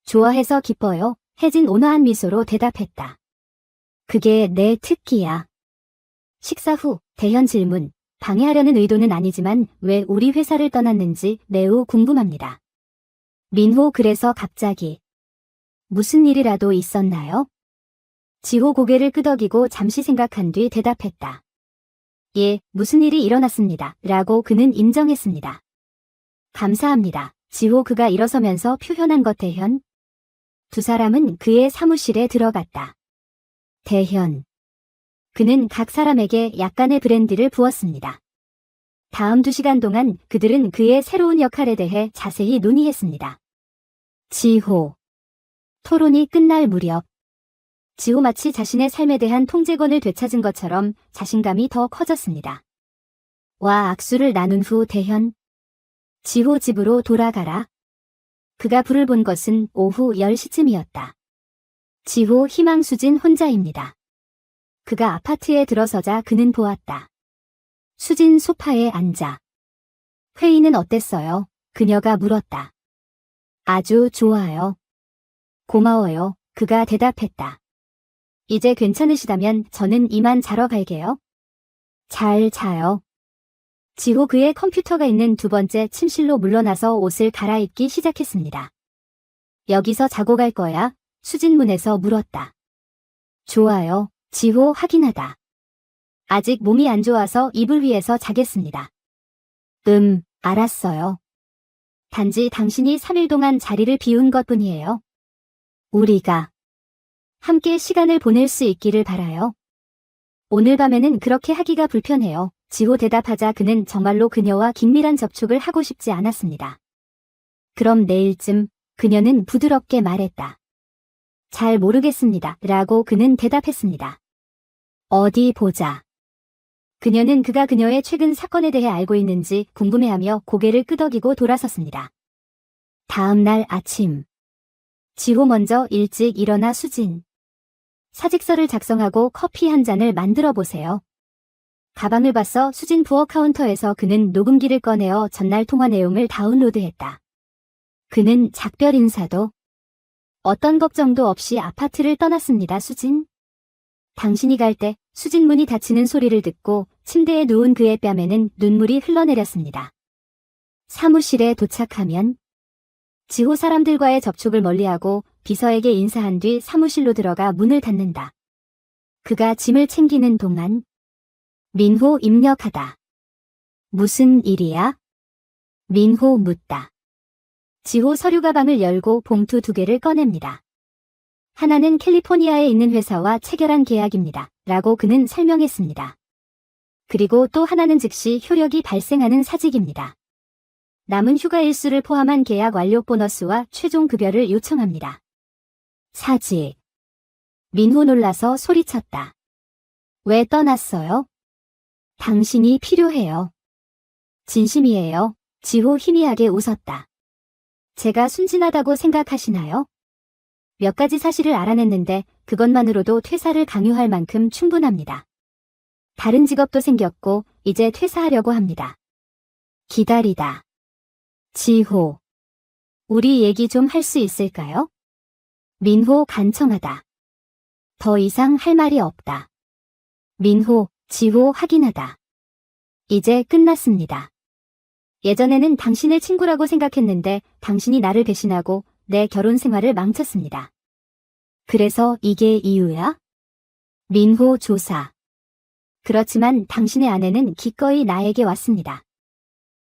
좋아해서 기뻐요. 혜진 온화한 미소로 대답했다. 그게 내 특기야. 식사 후 대현 질문. 방해하려는 의도는 아니지만 왜 우리 회사를 떠났는지 매우 궁금합니다. 민호 그래서 갑자기. 무슨 일이라도 있었나요? 지호 고개를 끄덕이고 잠시 생각한 뒤 대답했다. 예, 무슨 일이 일어났습니다. 라고 그는 인정했습니다. 감사합니다. 지호 그가 일어서면서 표현한 것 대현. 두 사람은 그의 사무실에 들어갔다. 대현. 그는 각 사람에게 약간의 브랜디를 부었습니다. 다음 2시간 동안 그들은 그의 새로운 역할에 대해 자세히 논의했습니다. 지호. 토론이 끝날 무렵. 지호 마치 자신의 삶에 대한 통제권을 되찾은 것처럼 자신감이 더 커졌습니다. 와 악수를 나눈 후 대현. 지호 집으로 돌아가라. 그가 불을 본 것은 오후 10시쯤이었다. 지호 희망수진 혼자입니다. 그가 아파트에 들어서자 그는 보았다. 수진 소파에 앉아. 회의는 어땠어요? 그녀가 물었다. 아주 좋아요. 고마워요. 그가 대답했다. 이제 괜찮으시다면 저는 이만 자러 갈게요. 잘 자요. 지호 그의 컴퓨터가 있는 2번째 침실로 물러나서 옷을 갈아입기 시작했습니다. 여기서 자고 갈 거야? 수진 문에서 물었다. 좋아요. 지호 확인하다. 아직 몸이 안 좋아서 이불 위에서 자겠습니다. 알았어요. 단지 당신이 3일 동안 자리를 비운 것뿐이에요. 우리가 함께 시간을 보낼 수 있기를 바라요. 오늘 밤에는 그렇게 하기가 불편해요. 지호 대답하자 그는 정말로 그녀와 긴밀한 접촉을 하고 싶지 않았습니다. 그럼 내일쯤 그녀는 부드럽게 말했다. 잘 모르겠습니다. 라고 그는 대답했습니다. 어디 보자. 그녀는 그가 그녀의 최근 사건에 대해 알고 있는지 궁금해하며 고개를 끄덕이고 돌아섰습니다. 다음 날 아침. 지호 먼저 일찍 일어나 수진. 사직서를 작성하고 커피 한 잔을 만들어 보세요. 가방을 봤어. 수진 부엌 카운터에서 그는 녹음기를 꺼내어 전날 통화 내용을 다운로드했다. 그는 작별 인사도 어떤 걱정도 없이 아파트를 떠났습니다. 수진. 당신이 갈 때 수진 문이 닫히는 소리를 듣고 침대에 누운 그의 뺨에는 눈물이 흘러내렸습니다. 사무실에 도착하면 지호 사람들과의 접촉을 멀리하고 비서에게 인사한 뒤 사무실로 들어가 문을 닫는다. 그가 짐을 챙기는 동안 민호 입력하다. 무슨 일이야? 민호 묻다. 지호 서류 가방을 열고 봉투 2개를 꺼냅니다. 하나는 캘리포니아에 있는 회사와 체결한 계약입니다. 라고 그는 설명했습니다. 그리고 또 하나는 즉시 효력이 발생하는 사직입니다. 남은 휴가 일수를 포함한 계약 완료 보너스와 최종 급여를 요청합니다. 사직. 민호 놀라서 소리쳤다. 왜 떠났어요? 당신이 필요해요. 진심이에요. 지호 희미하게 웃었다. 제가 순진하다고 생각하시나요? 몇 가지 사실을 알아냈는데 그것만으로도 퇴사를 강요할 만큼 충분합니다. 다른 직업도 생겼고 이제 퇴사하려고 합니다. 기다리다. 지호. 우리 얘기 좀 할 수 있을까요? 민호 간청하다. 더 이상 할 말이 없다. 민호, 지호 확인하다. 이제 끝났습니다. 예전에는 당신의 친구라고 생각했는데 당신이 나를 배신하고 내 결혼 생활을 망쳤습니다. 그래서 이게 이유야? 민호 조사. 그렇지만 당신의 아내는 기꺼이 나에게 왔습니다.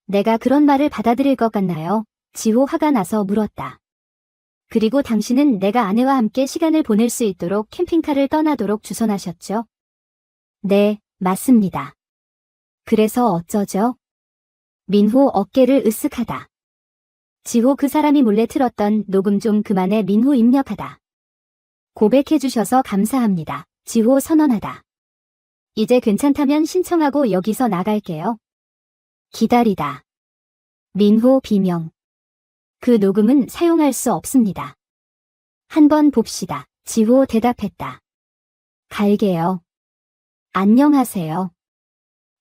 내가 그런 말을 받아들일 것 같나요? 지호 화가 나서 물었다. 그리고 당신은 내가 아내와 함께 시간을 보낼 수 있도록 캠핑카를 떠나도록 주선하셨죠? 네, 맞습니다. 그래서 어쩌죠? 민호 어깨를 으쓱하다. 지호 그 사람이 몰래 틀었던 녹음 좀 그만해. 민호 입력하다. 고백해주셔서 감사합니다. 지호 선언하다. 이제 괜찮다면 신청하고 여기서 나갈게요. 기다리다. 민호 비명. 그 녹음은 사용할 수 없습니다. 한번 봅시다. 지호 대답했다. 갈게요. 안녕하세요.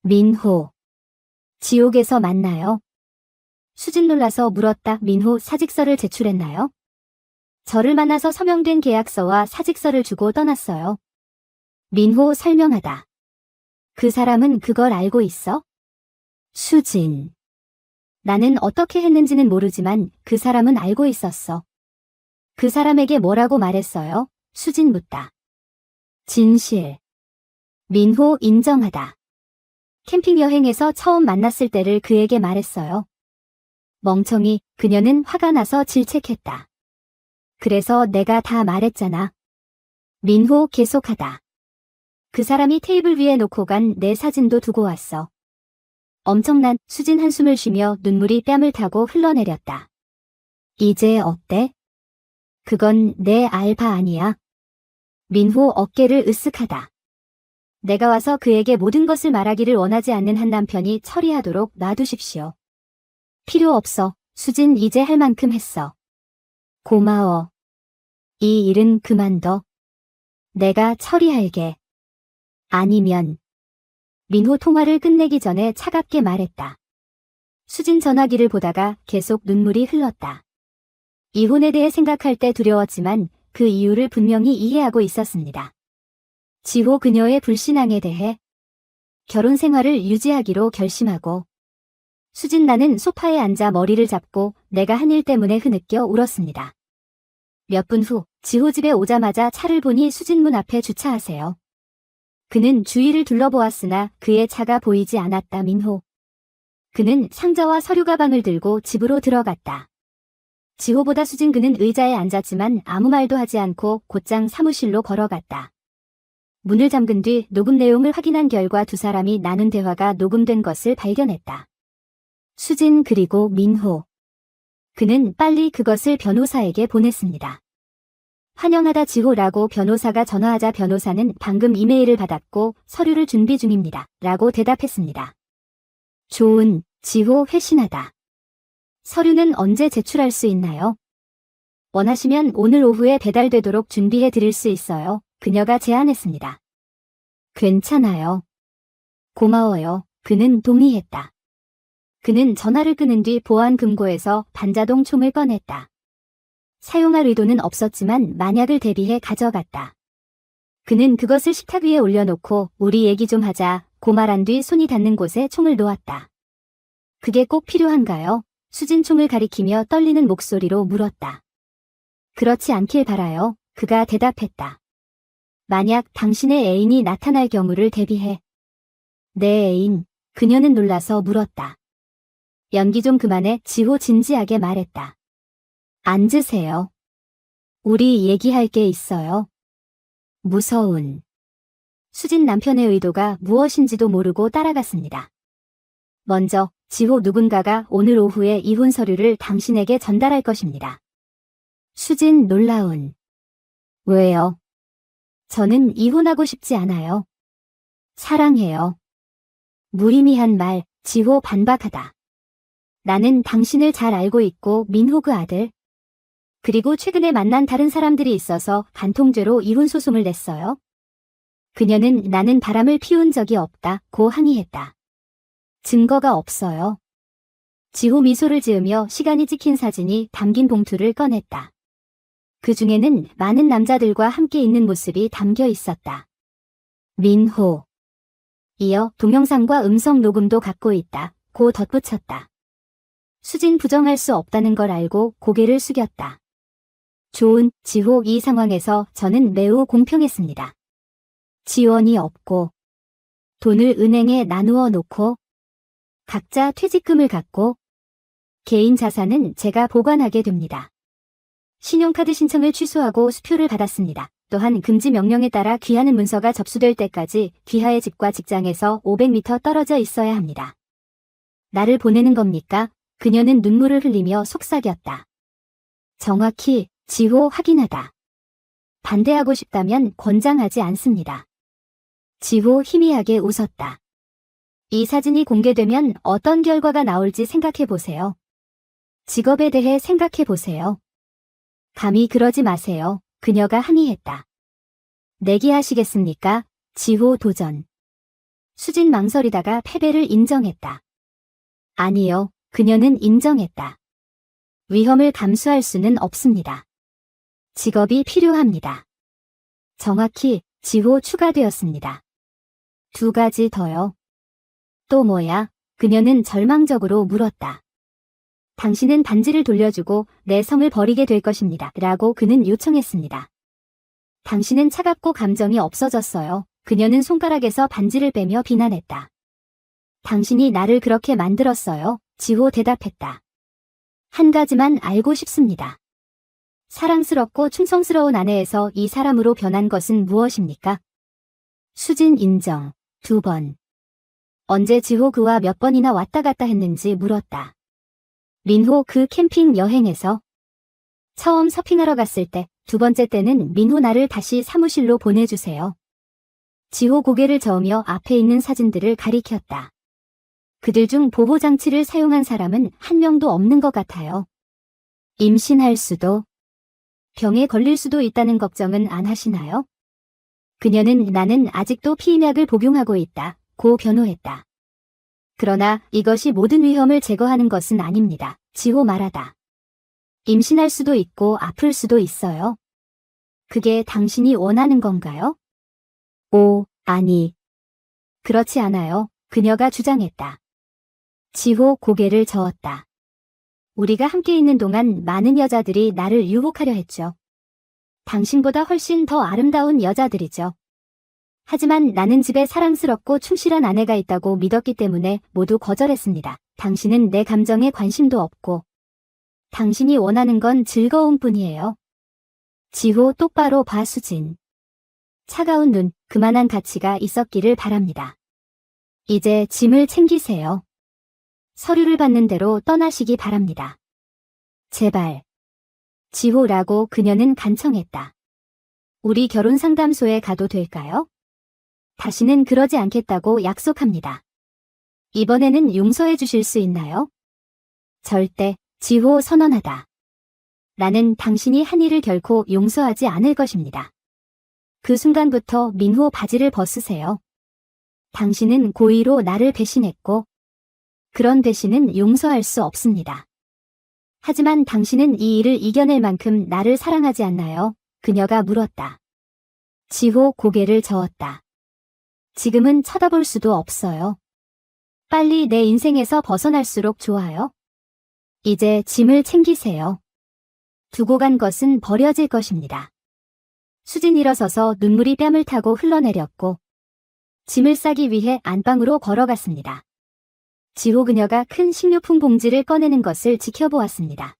민호. 지옥에서 만나요. 수진 놀라서 물었다. 민호 사직서를 제출했나요? 저를 만나서 서명된 계약서와 사직서를 주고 떠났어요. 민호 설명하다. 그 사람은 그걸 알고 있어? 수진. 나는 어떻게 했는지는 모르지만 그 사람은 알고 있었어. 그 사람에게 뭐라고 말했어요? 수진 묻다. 진실. 민호 인정하다. 캠핑 여행에서 처음 만났을 때를 그에게 말했어요. 멍청이, 그녀는 화가 나서 질책했다. 그래서 내가 다 말했잖아. 민호 계속하다. 그 사람이 테이블 위에 놓고 간 내 사진도 두고 왔어. 엄청난. 수진 한숨을 쉬며 눈물이 뺨을 타고 흘러내렸다. 이제 어때? 그건 내 알바 아니야. 민호 어깨를 으쓱하다. 내가 와서 그에게 모든 것을 말하기를 원하지 않는 한 남편이 처리하도록 놔두십시오. 필요 없어. 수진 이제 할 만큼 했어. 고마워. 이 일은 그만둬. 내가 처리할게. 아니면. 민호 통화를 끝내기 전에 차갑게 말했다. 수진 전화기를 보다가 계속 눈물이 흘렀다. 이혼에 대해 생각할 때 두려웠지만 그 이유를 분명히 이해하고 있었습니다. 지호 그녀의 불신앙에 대해 결혼 생활을 유지하기로 결심하고 수진 나는 소파에 앉아 머리를 잡고 내가 한 일 때문에 흐느껴 울었습니다. 몇 분 후 지호 집에 오자마자 차를 보니 수진 문 앞에 주차하세요. 그는 주위를 둘러보았으나 그의 차가 보이지 않았다. 민호. 그는 상자와 서류 가방을 들고 집으로 들어갔다. 지호보다 수진. 그는 의자에 앉았지만 아무 말도 하지 않고 곧장 사무실로 걸어갔다. 문을 잠근 뒤 녹음 내용을 확인한 결과 두 사람이 나눈 대화가 녹음된 것을 발견했다. 수진 그리고 민호. 그는 빨리 그것을 변호사에게 보냈습니다. 환영하다 지호라고 변호사가 전화하자 변호사는 방금 이메일을 받았고 서류를 준비 중입니다. 라고 대답했습니다. 좋은. 지호 회신하다. 서류는 언제 제출할 수 있나요? 원하시면 오늘 오후에 배달되도록 준비해 드릴 수 있어요. 그녀가 제안했습니다. 괜찮아요. 고마워요. 그는 동의했다. 그는 전화를 끊은 뒤 보안 금고에서 반자동 총을 꺼냈다. 사용할 의도는 없었지만 만약을 대비해 가져갔다. 그는 그것을 식탁 위에 올려놓고 우리 얘기 좀 하자 고 말한 뒤 손이 닿는 곳에 총을 놓았다. 그게 꼭 필요한가요? 수진 총을 가리키며 떨리는 목소리로 물었다. 그렇지 않길 바라요. 그가 대답했다. 만약 당신의 애인이 나타날 경우를 대비해. 내 애인. 그녀는 놀라서 물었다. 연기 좀 그만해. 지호 진지하게 말했다. 앉으세요. 우리 얘기할 게 있어요. 무서운. 수진 남편의 의도가 무엇인지도 모르고 따라갔습니다. 먼저 지호 누군가가 오늘 오후에 이혼 서류를 당신에게 전달할 것입니다. 수진 놀라운. 왜요? 저는 이혼하고 싶지 않아요. 사랑해요. 무의미한 말. 지호 반박하다. 나는 당신을 잘 알고 있고 민호 그 아들. 그리고 최근에 만난 다른 사람들이 있어서 간통죄로 이혼 소송을 냈어요. 그녀는 나는 바람을 피운 적이 없다고 항의했다. 증거가 없어요. 지호 미소를 지으며 시간이 찍힌 사진이 담긴 봉투를 꺼냈다. 그 중에는 많은 남자들과 함께 있는 모습이 담겨 있었다. 민호. 이어 동영상과 음성 녹음도 갖고 있다. 고 덧붙였다. 수진 부정할 수 없다는 걸 알고 고개를 숙였다. 좋은, 지호 이 상황에서 저는 매우 공평했습니다. 지원이 없고, 돈을 은행에 나누어 놓고, 각자 퇴직금을 갖고, 개인 자산은 제가 보관하게 됩니다. 신용카드 신청을 취소하고 수표를 받았습니다. 또한 금지 명령에 따라 귀하는 문서가 접수될 때까지 귀하의 집과 직장에서 500m 떨어져 있어야 합니다. 나를 보내는 겁니까? 그녀는 눈물을 흘리며 속삭였다. 정확히 지호 확인하다. 반대하고 싶다면 권장하지 않습니다. 지호 희미하게 웃었다. 이 사진이 공개되면 어떤 결과가 나올지 생각해 보세요. 직업에 대해 생각해 보세요. 감히 그러지 마세요. 그녀가 항의했다. 내기하시겠습니까? 지호 도전. 수진 망설이다가 패배를 인정했다. 아니요, 그녀는 인정했다. 위험을 감수할 수는 없습니다. 직업이 필요합니다. 정확히 지호 추가되었습니다. 2가지 더요. 또 뭐야? 그녀는 절망적으로 물었다. 당신은 반지를 돌려주고 내 성을 버리게 될 것입니다. 라고 그는 요청했습니다. 당신은 차갑고 감정이 없어졌어요. 그녀는 손가락에서 반지를 빼며 비난했다. 당신이 나를 그렇게 만들었어요. 지호 대답했다. 한 가지만 알고 싶습니다. 사랑스럽고 충성스러운 아내에서 이 사람으로 변한 것은 무엇입니까? 수진 인정. 2번. 언제 지호 그와 몇 번이나 왔다 갔다 했는지 물었다. 민호 그 캠핑 여행에서. 처음 서핑하러 갔을 때, 2번째 때는 민호 나를 다시 사무실로 보내주세요. 지호 고개를 저으며 앞에 있는 사진들을 가리켰다. 그들 중 보호장치를 사용한 사람은 한 명도 없는 것 같아요. 임신할 수도, 병에 걸릴 수도 있다는 걱정은 안 하시나요? 그녀는 나는 아직도 피임약을 복용하고 있다. 고 변호했다. 그러나 이것이 모든 위험을 제거하는 것은 아닙니다. 지호 말하다. 임신할 수도 있고 아플 수도 있어요. 그게 당신이 원하는 건가요? 오, 아니. 그렇지 않아요. 그녀가 주장했다. 지호 고개를 저었다. 우리가 함께 있는 동안 많은 여자들이 나를 유혹하려 했죠. 당신보다 훨씬 더 아름다운 여자들이죠. 하지만 나는 집에 사랑스럽고 충실한 아내가 있다고 믿었기 때문에 모두 거절했습니다. 당신은 내 감정에 관심도 없고 당신이 원하는 건 즐거움뿐이에요. 지호 똑바로 봐 수진. 차가운 눈, 그만한 가치가 있었기를 바랍니다. 이제 짐을 챙기세요. 서류를 받는 대로 떠나시기 바랍니다. 제발. 지호라고 그녀는 간청했다. 우리 결혼 상담소에 가도 될까요? 다시는 그러지 않겠다고 약속합니다. 이번에는 용서해 주실 수 있나요? 절대. 지호 선언하다. 나는 당신이 한 일을 결코 용서하지 않을 것입니다. 그 순간부터 민호 바지를 벗으세요. 당신은 고의로 나를 배신했고 그런 배신은 용서할 수 없습니다. 하지만 당신은 이 일을 이겨낼 만큼 나를 사랑하지 않나요? 그녀가 물었다. 지호 고개를 저었다. 지금은 쳐다볼 수도 없어요. 빨리 내 인생에서 벗어날수록 좋아요. 이제 짐을 챙기세요. 두고 간 것은 버려질 것입니다. 수진 일어서서 눈물이 뺨을 타고 흘러내렸고 짐을 싸기 위해 안방으로 걸어갔습니다. 지호 그녀가 큰 식료품 봉지를 꺼내는 것을 지켜보았습니다.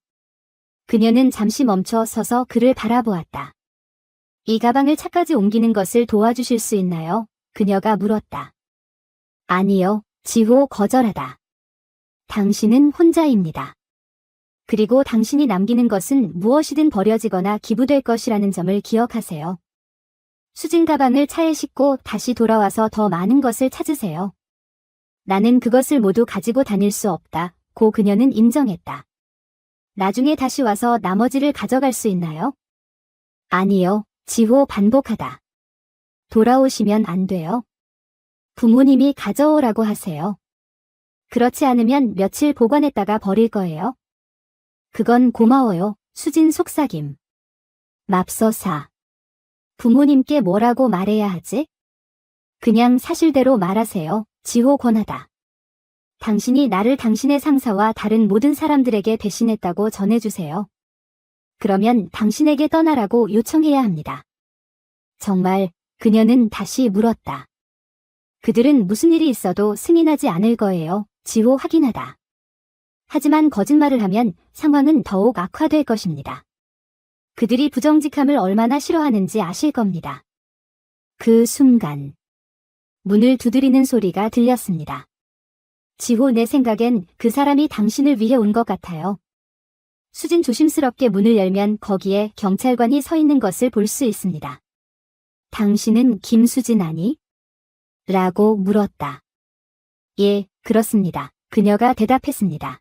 그녀는 잠시 멈춰 서서 그를 바라보았다. 이 가방을 차까지 옮기는 것을 도와주실 수 있나요? 그녀가 물었다. 아니요, 지호 거절하다. 당신은 혼자입니다. 그리고 당신이 남기는 것은 무엇이든 버려지거나 기부될 것이라는 점을 기억하세요. 수진 가방을 차에 싣고 다시 돌아와서 더 많은 것을 찾으세요. 나는 그것을 모두 가지고 다닐 수 없다. 고 그녀는 인정했다. 나중에 다시 와서 나머지를 가져갈 수 있나요? 아니요, 지호 반복하다. 돌아오시면 안 돼요. 부모님이 가져오라고 하세요. 그렇지 않으면 며칠 보관했다가 버릴 거예요. 그건 고마워요. 수진 속삭임. 맙서사. 부모님께 뭐라고 말해야 하지? 그냥 사실대로 말하세요. 지호 권하다. 당신이 나를 당신의 상사와 다른 모든 사람들에게 배신했다고 전해주세요. 그러면 당신에게 떠나라고 요청해야 합니다. 정말 그녀는 다시 물었다. 그들은 무슨 일이 있어도 승인하지 않을 거예요. 지호 확인하다. 하지만 거짓말을 하면 상황은 더욱 악화될 것입니다. 그들이 부정직함을 얼마나 싫어하는지 아실 겁니다. 그 순간 문을 두드리는 소리가 들렸습니다. 지호, 내 생각엔 그 사람이 당신을 위해 온 것 같아요. 수진 조심스럽게 문을 열면 거기에 경찰관이 서 있는 것을 볼 수 있습니다. 당신은 김수진 아니? 라고 물었다. 예, 그렇습니다. 그녀가 대답했습니다.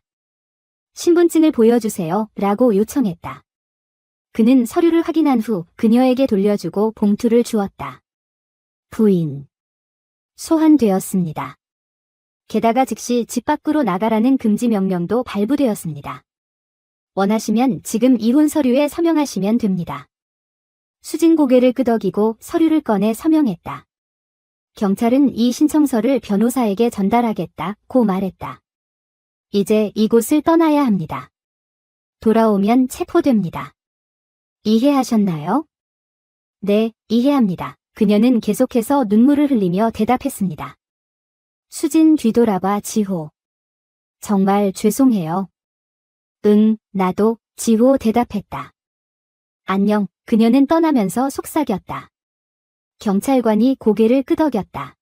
신분증을 보여주세요. 라고 요청했다. 그는 서류를 확인한 후 그녀에게 돌려주고 봉투를 주었다. 부인. 소환되었습니다. 게다가 즉시 집 밖으로 나가라는 금지 명령도 발부되었습니다. 원하시면 지금 이혼 서류에 서명하시면 됩니다. 수진 고개를 끄덕이고 서류를 꺼내 서명했다. 경찰은 이 신청서를 변호사에게 전달하겠다고 말했다. 이제 이곳을 떠나야 합니다. 돌아오면 체포됩니다. 이해하셨나요? 네, 이해합니다. 그녀는 계속해서 눈물을 흘리며 대답했습니다. 수진 뒤돌아봐 지호. 정말 죄송해요. 응, 나도, 지호 대답했다. 안녕, 그녀는 떠나면서 속삭였다. 경찰관이 고개를 끄덕였다.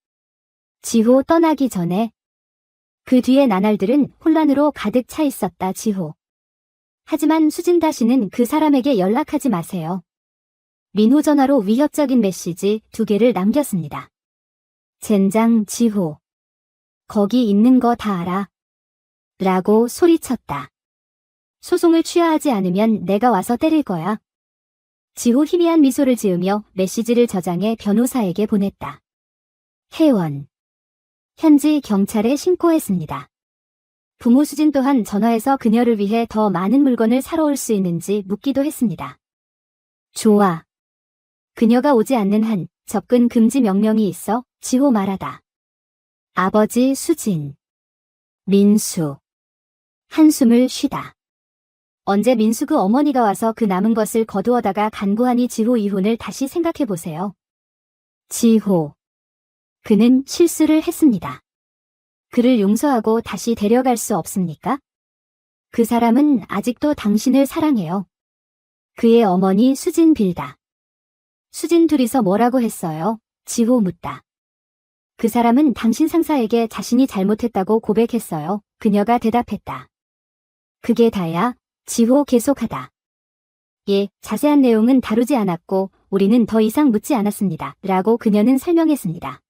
지호 떠나기 전에 그 뒤에 나날들은 혼란으로 가득 차 있었다. 지호. 하지만 수진 다시는 그 사람에게 연락하지 마세요. 민호 전화로 위협적인 메시지 2개를 남겼습니다. 젠장 지호. 거기 있는 거 다 알아. 라고 소리쳤다. 소송을 취하하지 않으면 내가 와서 때릴 거야. 지호 희미한 미소를 지으며 메시지를 저장해 변호사에게 보냈다. 혜원. 현지 경찰에 신고했습니다. 부모 수진 또한 전화해서 그녀를 위해 더 많은 물건을 사러 올 수 있는지 묻기도 했습니다. 좋아. 그녀가 오지 않는 한 접근 금지 명령이 있어. 지호 말하다. 아버지 수진. 민수. 한숨을 쉬다. 언제 민수 그 어머니가 와서 그 남은 것을 거두어다가 간구하니 지호 이혼을 다시 생각해보세요. 지호. 그는 실수를 했습니다. 그를 용서하고 다시 데려갈 수 없습니까? 그 사람은 아직도 당신을 사랑해요. 그의 어머니 수진 빌다. 수진 둘이서 뭐라고 했어요? 지호 묻다. 그 사람은 당신 상사에게 자신이 잘못했다고 고백했어요. 그녀가 대답했다. 그게 다야? 지호 계속하다. 예, 자세한 내용은 다루지 않았고 우리는 더 이상 묻지 않았습니다. 라고 그녀는 설명했습니다.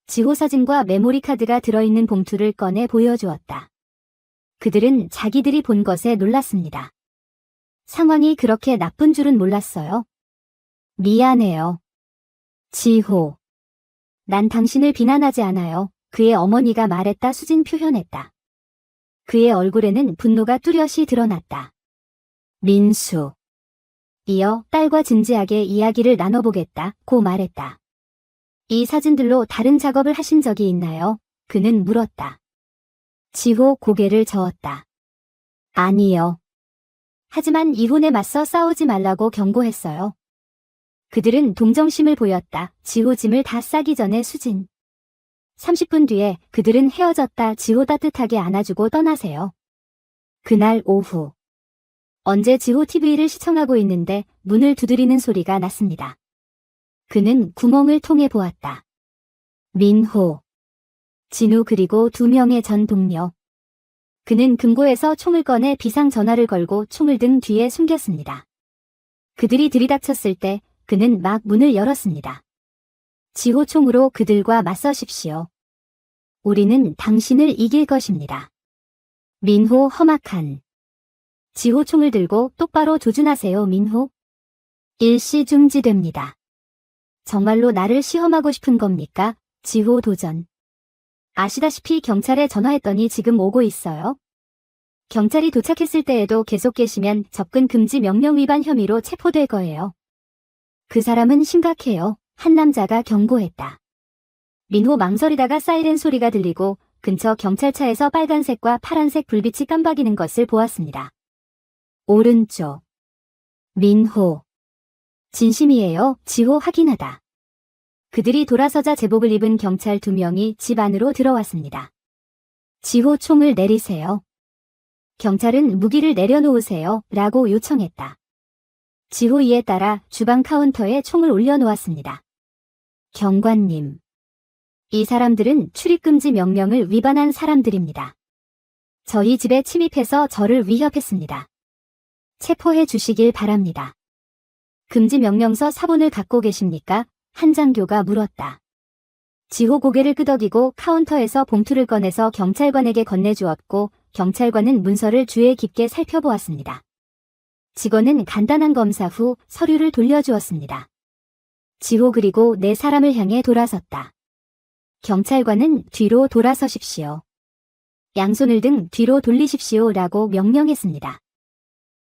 지호 사진과 메모리 카드가 들어있는 봉투를 꺼내 보여주었다. 그들은 자기들이 본 것에 놀랐습니다. 상황이 그렇게 나쁜 줄은 몰랐어요. 미안해요. 지호. 난 당신을 비난하지 않아요. 그의 어머니가 말했다. 수진 표현했다. 그의 얼굴에는 분노가 뚜렷이 드러났다. 민수. 이어 딸과 진지하게 이야기를 나눠보겠다고 말했다. 이 사진들로 다른 작업을 하신 적이 있나요? 그는 물었다. 지호 고개를 저었다. 아니요. 하지만 이혼에 맞서 싸우지 말라고 경고했어요. 그들은 동정심을 보였다. 지호 짐을 다 싸기 전에 수진. 30분 뒤에 그들은 헤어졌다. 지호 따뜻하게 안아주고 떠나세요. 그날 오후. 언제 지호 TV를 시청하고 있는데 문을 두드리는 소리가 났습니다. 그는 구멍을 통해 보았다. 민호. 진우 그리고 2명의 전 동료. 그는 금고에서 총을 꺼내 비상 전화를 걸고 총을 등 뒤에 숨겼습니다. 그들이 들이닥쳤을 때 그는 막 문을 열었습니다. 지호 총으로 그들과 맞서십시오. 우리는 당신을 이길 것입니다. 민호 험악한. 지호 총을 들고 똑바로 조준하세요. 민호. 일시 중지됩니다. 정말로 나를 시험하고 싶은 겁니까? 지호 도전. 아시다시피 경찰에 전화했더니 지금 오고 있어요. 경찰이 도착했을 때에도 계속 계시면 접근 금지 명령 위반 혐의로 체포될 거예요. 그 사람은 심각해요. 한 남자가 경고했다. 민호 망설이다가 사이렌 소리가 들리고 근처 경찰차에서 빨간색과 파란색 불빛이 깜박이는 것을 보았습니다. 오른쪽. 민호. 진심이에요. 지호 확인하다. 그들이 돌아서자 제복을 입은 경찰 2명이 집 안으로 들어왔습니다. 지호 총을 내리세요. 경찰은 무기를 내려놓으세요. 라고 요청했다. 지호 이에 따라 주방 카운터에 총을 올려놓았습니다. 경관님. 이 사람들은 출입금지 명령을 위반한 사람들입니다. 저희 집에 침입해서 저를 위협했습니다. 체포해 주시길 바랍니다. 금지 명령서 사본을 갖고 계십니까? 한장교가 물었다. 지호 고개를 끄덕이고 카운터에서 봉투를 꺼내서 경찰관에게 건네주었고 경찰관은 문서를 주의 깊게 살펴보았습니다. 직원은 간단한 검사 후 서류를 돌려주었습니다. 지호 그리고 4사람을 향해 돌아섰다. 경찰관은 뒤로 돌아서십시오. 양손을 등 뒤로 돌리십시오 라고 명령했습니다.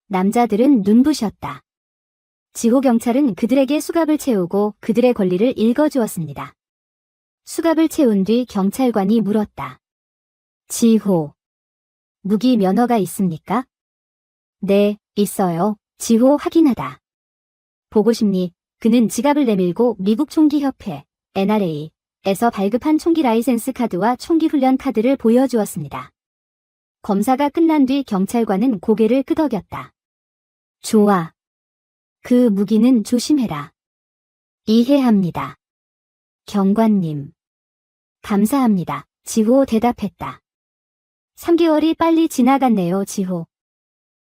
남자들은 눈부셨다. 지호 경찰은 그들에게 수갑을 채우고 그들의 권리를 읽어주었습니다. 수갑을 채운 뒤 경찰관이 물었다. 지호. 무기 면허가 있습니까? 네, 있어요. 지호 확인하다. 보고 싶니? 그는 지갑을 내밀고 미국 총기협회, NRA에서 발급한 총기 라이센스 카드와 총기 훈련 카드를 보여주었습니다. 검사가 끝난 뒤 경찰관은 고개를 끄덕였다. 좋아. 그 무기는 조심해라. 이해합니다. 경관님. 감사합니다. 지호 대답했다. 3개월이 빨리 지나갔네요, 지호.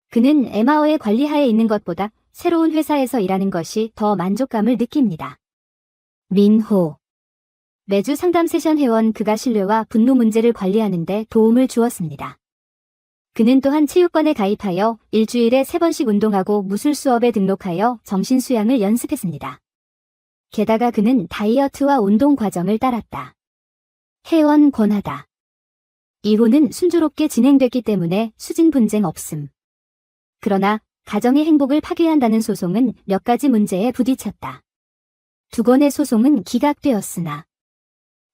그는 에마어의 관리하에 있는 것보다 새로운 회사에서 일하는 것이 더 만족감을 느낍니다. 민호. 매주 상담 세션 회원 그가 신뢰와 분노 문제를 관리하는 데 도움을 주었습니다. 그는 또한 체육관에 가입하여 일주일에 3번씩 운동하고 무술 수업에 등록하여 정신 수양을 연습했습니다. 게다가 그는 다이어트와 운동 과정을 따랐다. 회원 권하다. 이혼은 순조롭게 진행됐기 때문에 수진 분쟁 없음. 그러나 가정의 행복을 파괴한다는 소송은 몇 가지 문제에 부딪혔다. 2건의 소송은 기각되었으나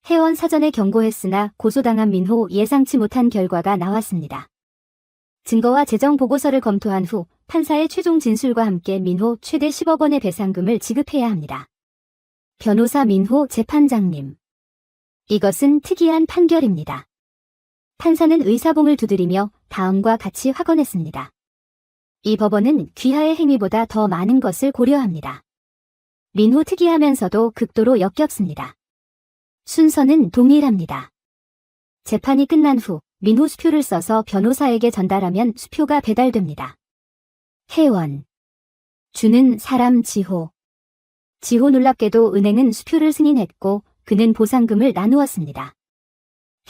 회원 사전에 경고했으나 고소당한 민호 예상치 못한 결과가 나왔습니다. 증거와 재정 보고서를 검토한 후 판사의 최종 진술과 함께 민호 최대 10억 원의 배상금을 지급해야 합니다. 변호사 민호 재판장님. 이것은 특이한 판결입니다. 판사는 의사봉을 두드리며 다음과 같이 확언했습니다. 이 법원은 귀하의 행위보다 더 많은 것을 고려합니다. 민호 특이하면서도 극도로 역겹습니다. 순서는 동일합니다. 재판이 끝난 후 민호 수표를 써서 변호사에게 전달하면 수표가 배달됩니다. 회원. 주는 사람 지호. 지호 놀랍게도 은행은 수표를 승인했고 그는 보상금을 나누었습니다.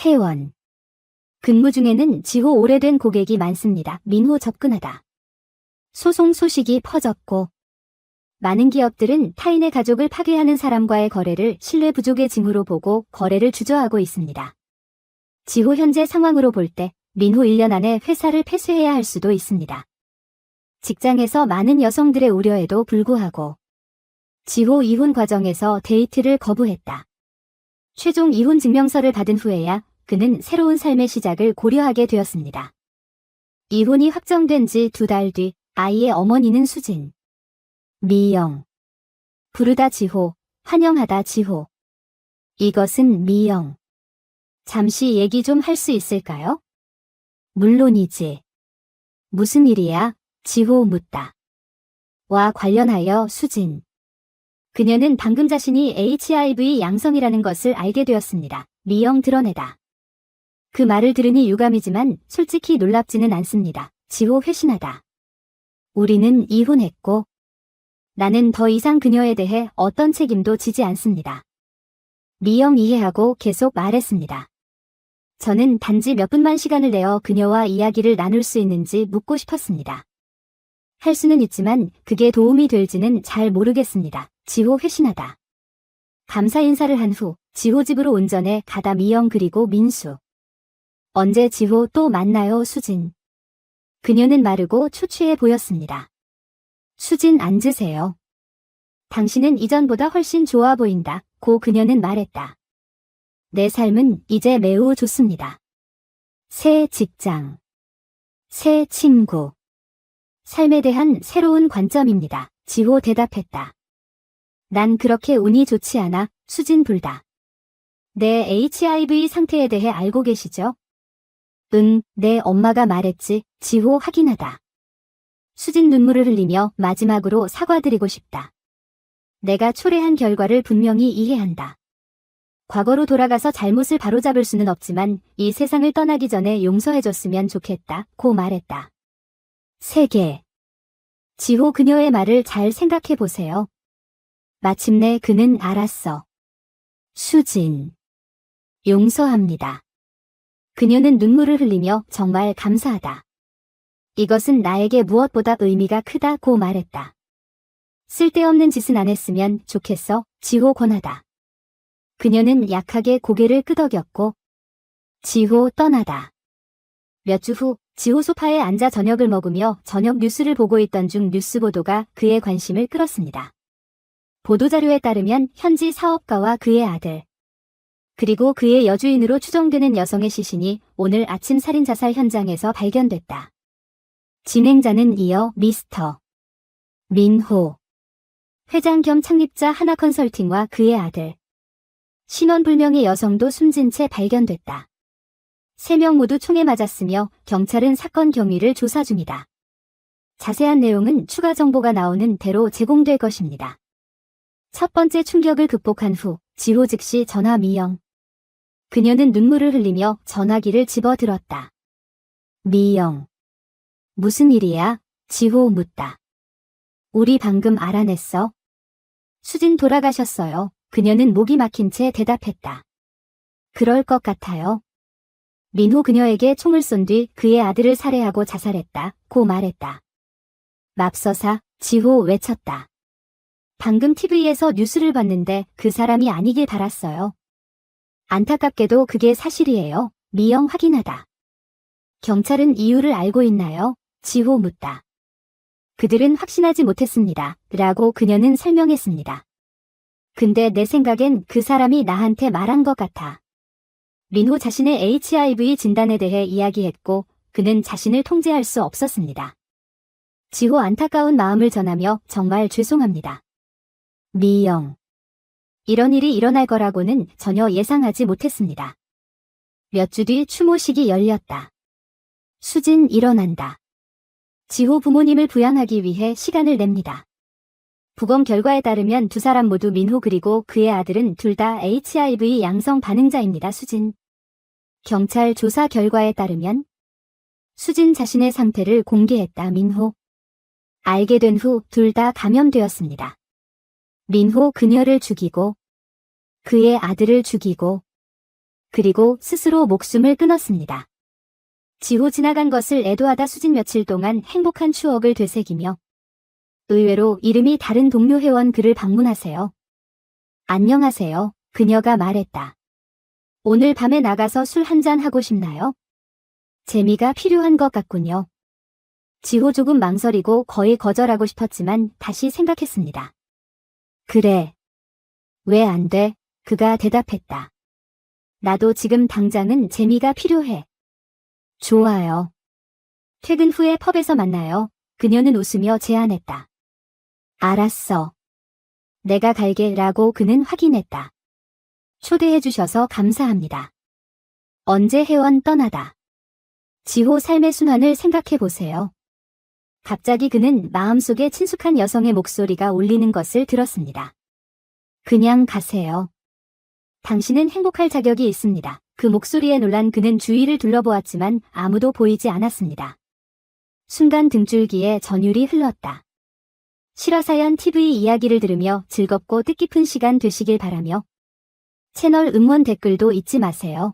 회원. 근무 중에는 지호 오래된 고객이 많습니다. 민호 접근하다. 소송 소식이 퍼졌고 많은 기업들은 타인의 가족을 파괴하는 사람과의 거래를 신뢰 부족의 징후로 보고 거래를 주저하고 있습니다. 지호 현재 상황으로 볼 때 민호 1년 안에 회사를 폐쇄해야 할 수도 있습니다. 직장에서 많은 여성들의 우려에도 불구하고 지호 이혼 과정에서 데이트를 거부했다. 최종 이혼 증명서를 받은 후에야 그는 새로운 삶의 시작을 고려하게 되었습니다. 이혼이 확정된 지 2달 뒤 아이의 어머니는 수진. 미영. 부르다 지호, 환영하다 지호. 이것은 미영. 잠시 얘기 좀 할 수 있을까요? 물론이지. 무슨 일이야? 지호 묻다. 와 관련하여 수진. 그녀는 방금 자신이 HIV 양성이라는 것을 알게 되었습니다. 미영 드러내다. 그 말을 들으니 유감이지만 솔직히 놀랍지는 않습니다. 지호 회신하다. 우리는 이혼했고 나는 더 이상 그녀에 대해 어떤 책임도 지지 않습니다. 미영 이해하고 계속 말했습니다. 저는 단지 몇 분만 시간을 내어 그녀와 이야기를 나눌 수 있는지 묻고 싶었습니다. 할 수는 있지만 그게 도움이 될지는 잘 모르겠습니다. 지호 회신하다. 감사 인사를 한 후 지호 집으로 운전해 가다 미영 그리고 민수. 언제 지호 또 만나요 수진. 그녀는 마르고 초췌해 보였습니다. 수진 앉으세요. 당신은 이전보다 훨씬 좋아 보인다. 고 그녀는 말했다. 내 삶은 이제 매우 좋습니다. 새 직장, 새 친구, 삶에 대한 새로운 관점입니다. 지호 대답했다. 난 그렇게 운이 좋지 않아. 수진 불다. 내 HIV 상태에 대해 알고 계시죠? 응, 내 엄마가 말했지. 지호 확인하다. 수진 눈물을 흘리며 마지막으로 사과드리고 싶다. 내가 초래한 결과를 분명히 이해한다. 과거로 돌아가서 잘못을 바로잡을 수는 없지만 이 세상을 떠나기 전에 용서해줬으면 좋겠다. 고 말했다. 세계. 지호 그녀의 말을 잘 생각해 보세요. 마침내 그는 알았어. 수진. 용서합니다. 그녀는 눈물을 흘리며 정말 감사하다. 이것은 나에게 무엇보다 의미가 크다고 말했다. 쓸데없는 짓은 안 했으면 좋겠어. 지호 권하다. 그녀는 약하게 고개를 끄덕였고 지호 떠나다. 몇 주 후 지호 소파에 앉아 저녁을 먹으며 저녁 뉴스를 보고 있던 중 뉴스 보도가 그의 관심을 끌었습니다. 보도자료에 따르면 현지 사업가와 그의 아들 그리고 그의 여주인으로 추정되는 여성의 시신이 오늘 아침 살인자살 현장에서 발견됐다. 진행자는 이어 미스터 민호 회장 겸 창립자 하나컨설팅과 그의 아들 신원불명의 여성도 숨진 채 발견됐다. 3명 모두 총에 맞았으며 경찰은 사건 경위를 조사 중이다. 자세한 내용은 추가 정보가 나오는 대로 제공될 것입니다. 첫 번째 충격을 극복한 후 지호 즉시 전화 미영. 그녀는 눈물을 흘리며 전화기를 집어들었다. 미영. 무슨 일이야? 지호 묻다. 우리 방금 알아냈어. 수진 돌아가셨어요. 그녀는 목이 막힌 채 대답했다. 그럴 것 같아요. 민호 그녀에게 총을 쏜 뒤 그의 아들을 살해하고 자살했다. 고 말했다. 맙서사, 지호 외쳤다. 방금 TV에서 뉴스를 봤는데 그 사람이 아니길 바랐어요. 안타깝게도 그게 사실이에요. 미영 확인하다. 경찰은 이유를 알고 있나요? 지호 묻다. 그들은 확신하지 못했습니다. 라고 그녀는 설명했습니다. 근데 내 생각엔 그 사람이 나한테 말한 것 같아. 민호 자신의 HIV 진단에 대해 이야기했고 그는 자신을 통제할 수 없었습니다. 지호 안타까운 마음을 전하며 정말 죄송합니다. 미영. 이런 일이 일어날 거라고는 전혀 예상하지 못했습니다. 몇 주 뒤 추모식이 열렸다. 수진 일어난다. 지호 부모님을 부양하기 위해 시간을 냅니다. 부검 결과에 따르면 두 사람 모두 민호 그리고 그의 아들은 둘 다 HIV 양성 반응자입니다. 수진. 경찰 조사 결과에 따르면 수진 자신의 상태를 공개했다. 민호. 알게 된 후 둘 다 감염되었습니다. 민호 그녀를 죽이고 그의 아들을 죽이고 그리고 스스로 목숨을 끊었습니다. 지호 지나간 것을 애도하다 수진 며칠 동안 행복한 추억을 되새기며 의외로 이름이 다른 동료 회원 그를 방문하세요. 안녕하세요. 그녀가 말했다. 오늘 밤에 나가서 술 한잔 하고 싶나요? 재미가 필요한 것 같군요. 지호 조금 망설이고 거의 거절하고 싶었지만 다시 생각했습니다. 그래. 왜 안 돼? 그가 대답했다. 나도 지금 당장은 재미가 필요해. 좋아요. 퇴근 후에 펍에서 만나요. 그녀는 웃으며 제안했다. 알았어. 내가 갈게 라고 그는 확인했다. 초대해 주셔서 감사합니다. 언제 회원 떠나다. 지호 삶의 순환을 생각해 보세요. 갑자기 그는 마음속에 친숙한 여성의 목소리가 울리는 것을 들었습니다. 그냥 가세요. 당신은 행복할 자격이 있습니다. 그 목소리에 놀란 그는 주위를 둘러보았지만 아무도 보이지 않았습니다. 순간 등줄기에 전율이 흘렀다. 실화사연 TV 이야기를 들으며 즐겁고 뜻깊은 시간 되시길 바라며 채널 응원 댓글도 잊지 마세요.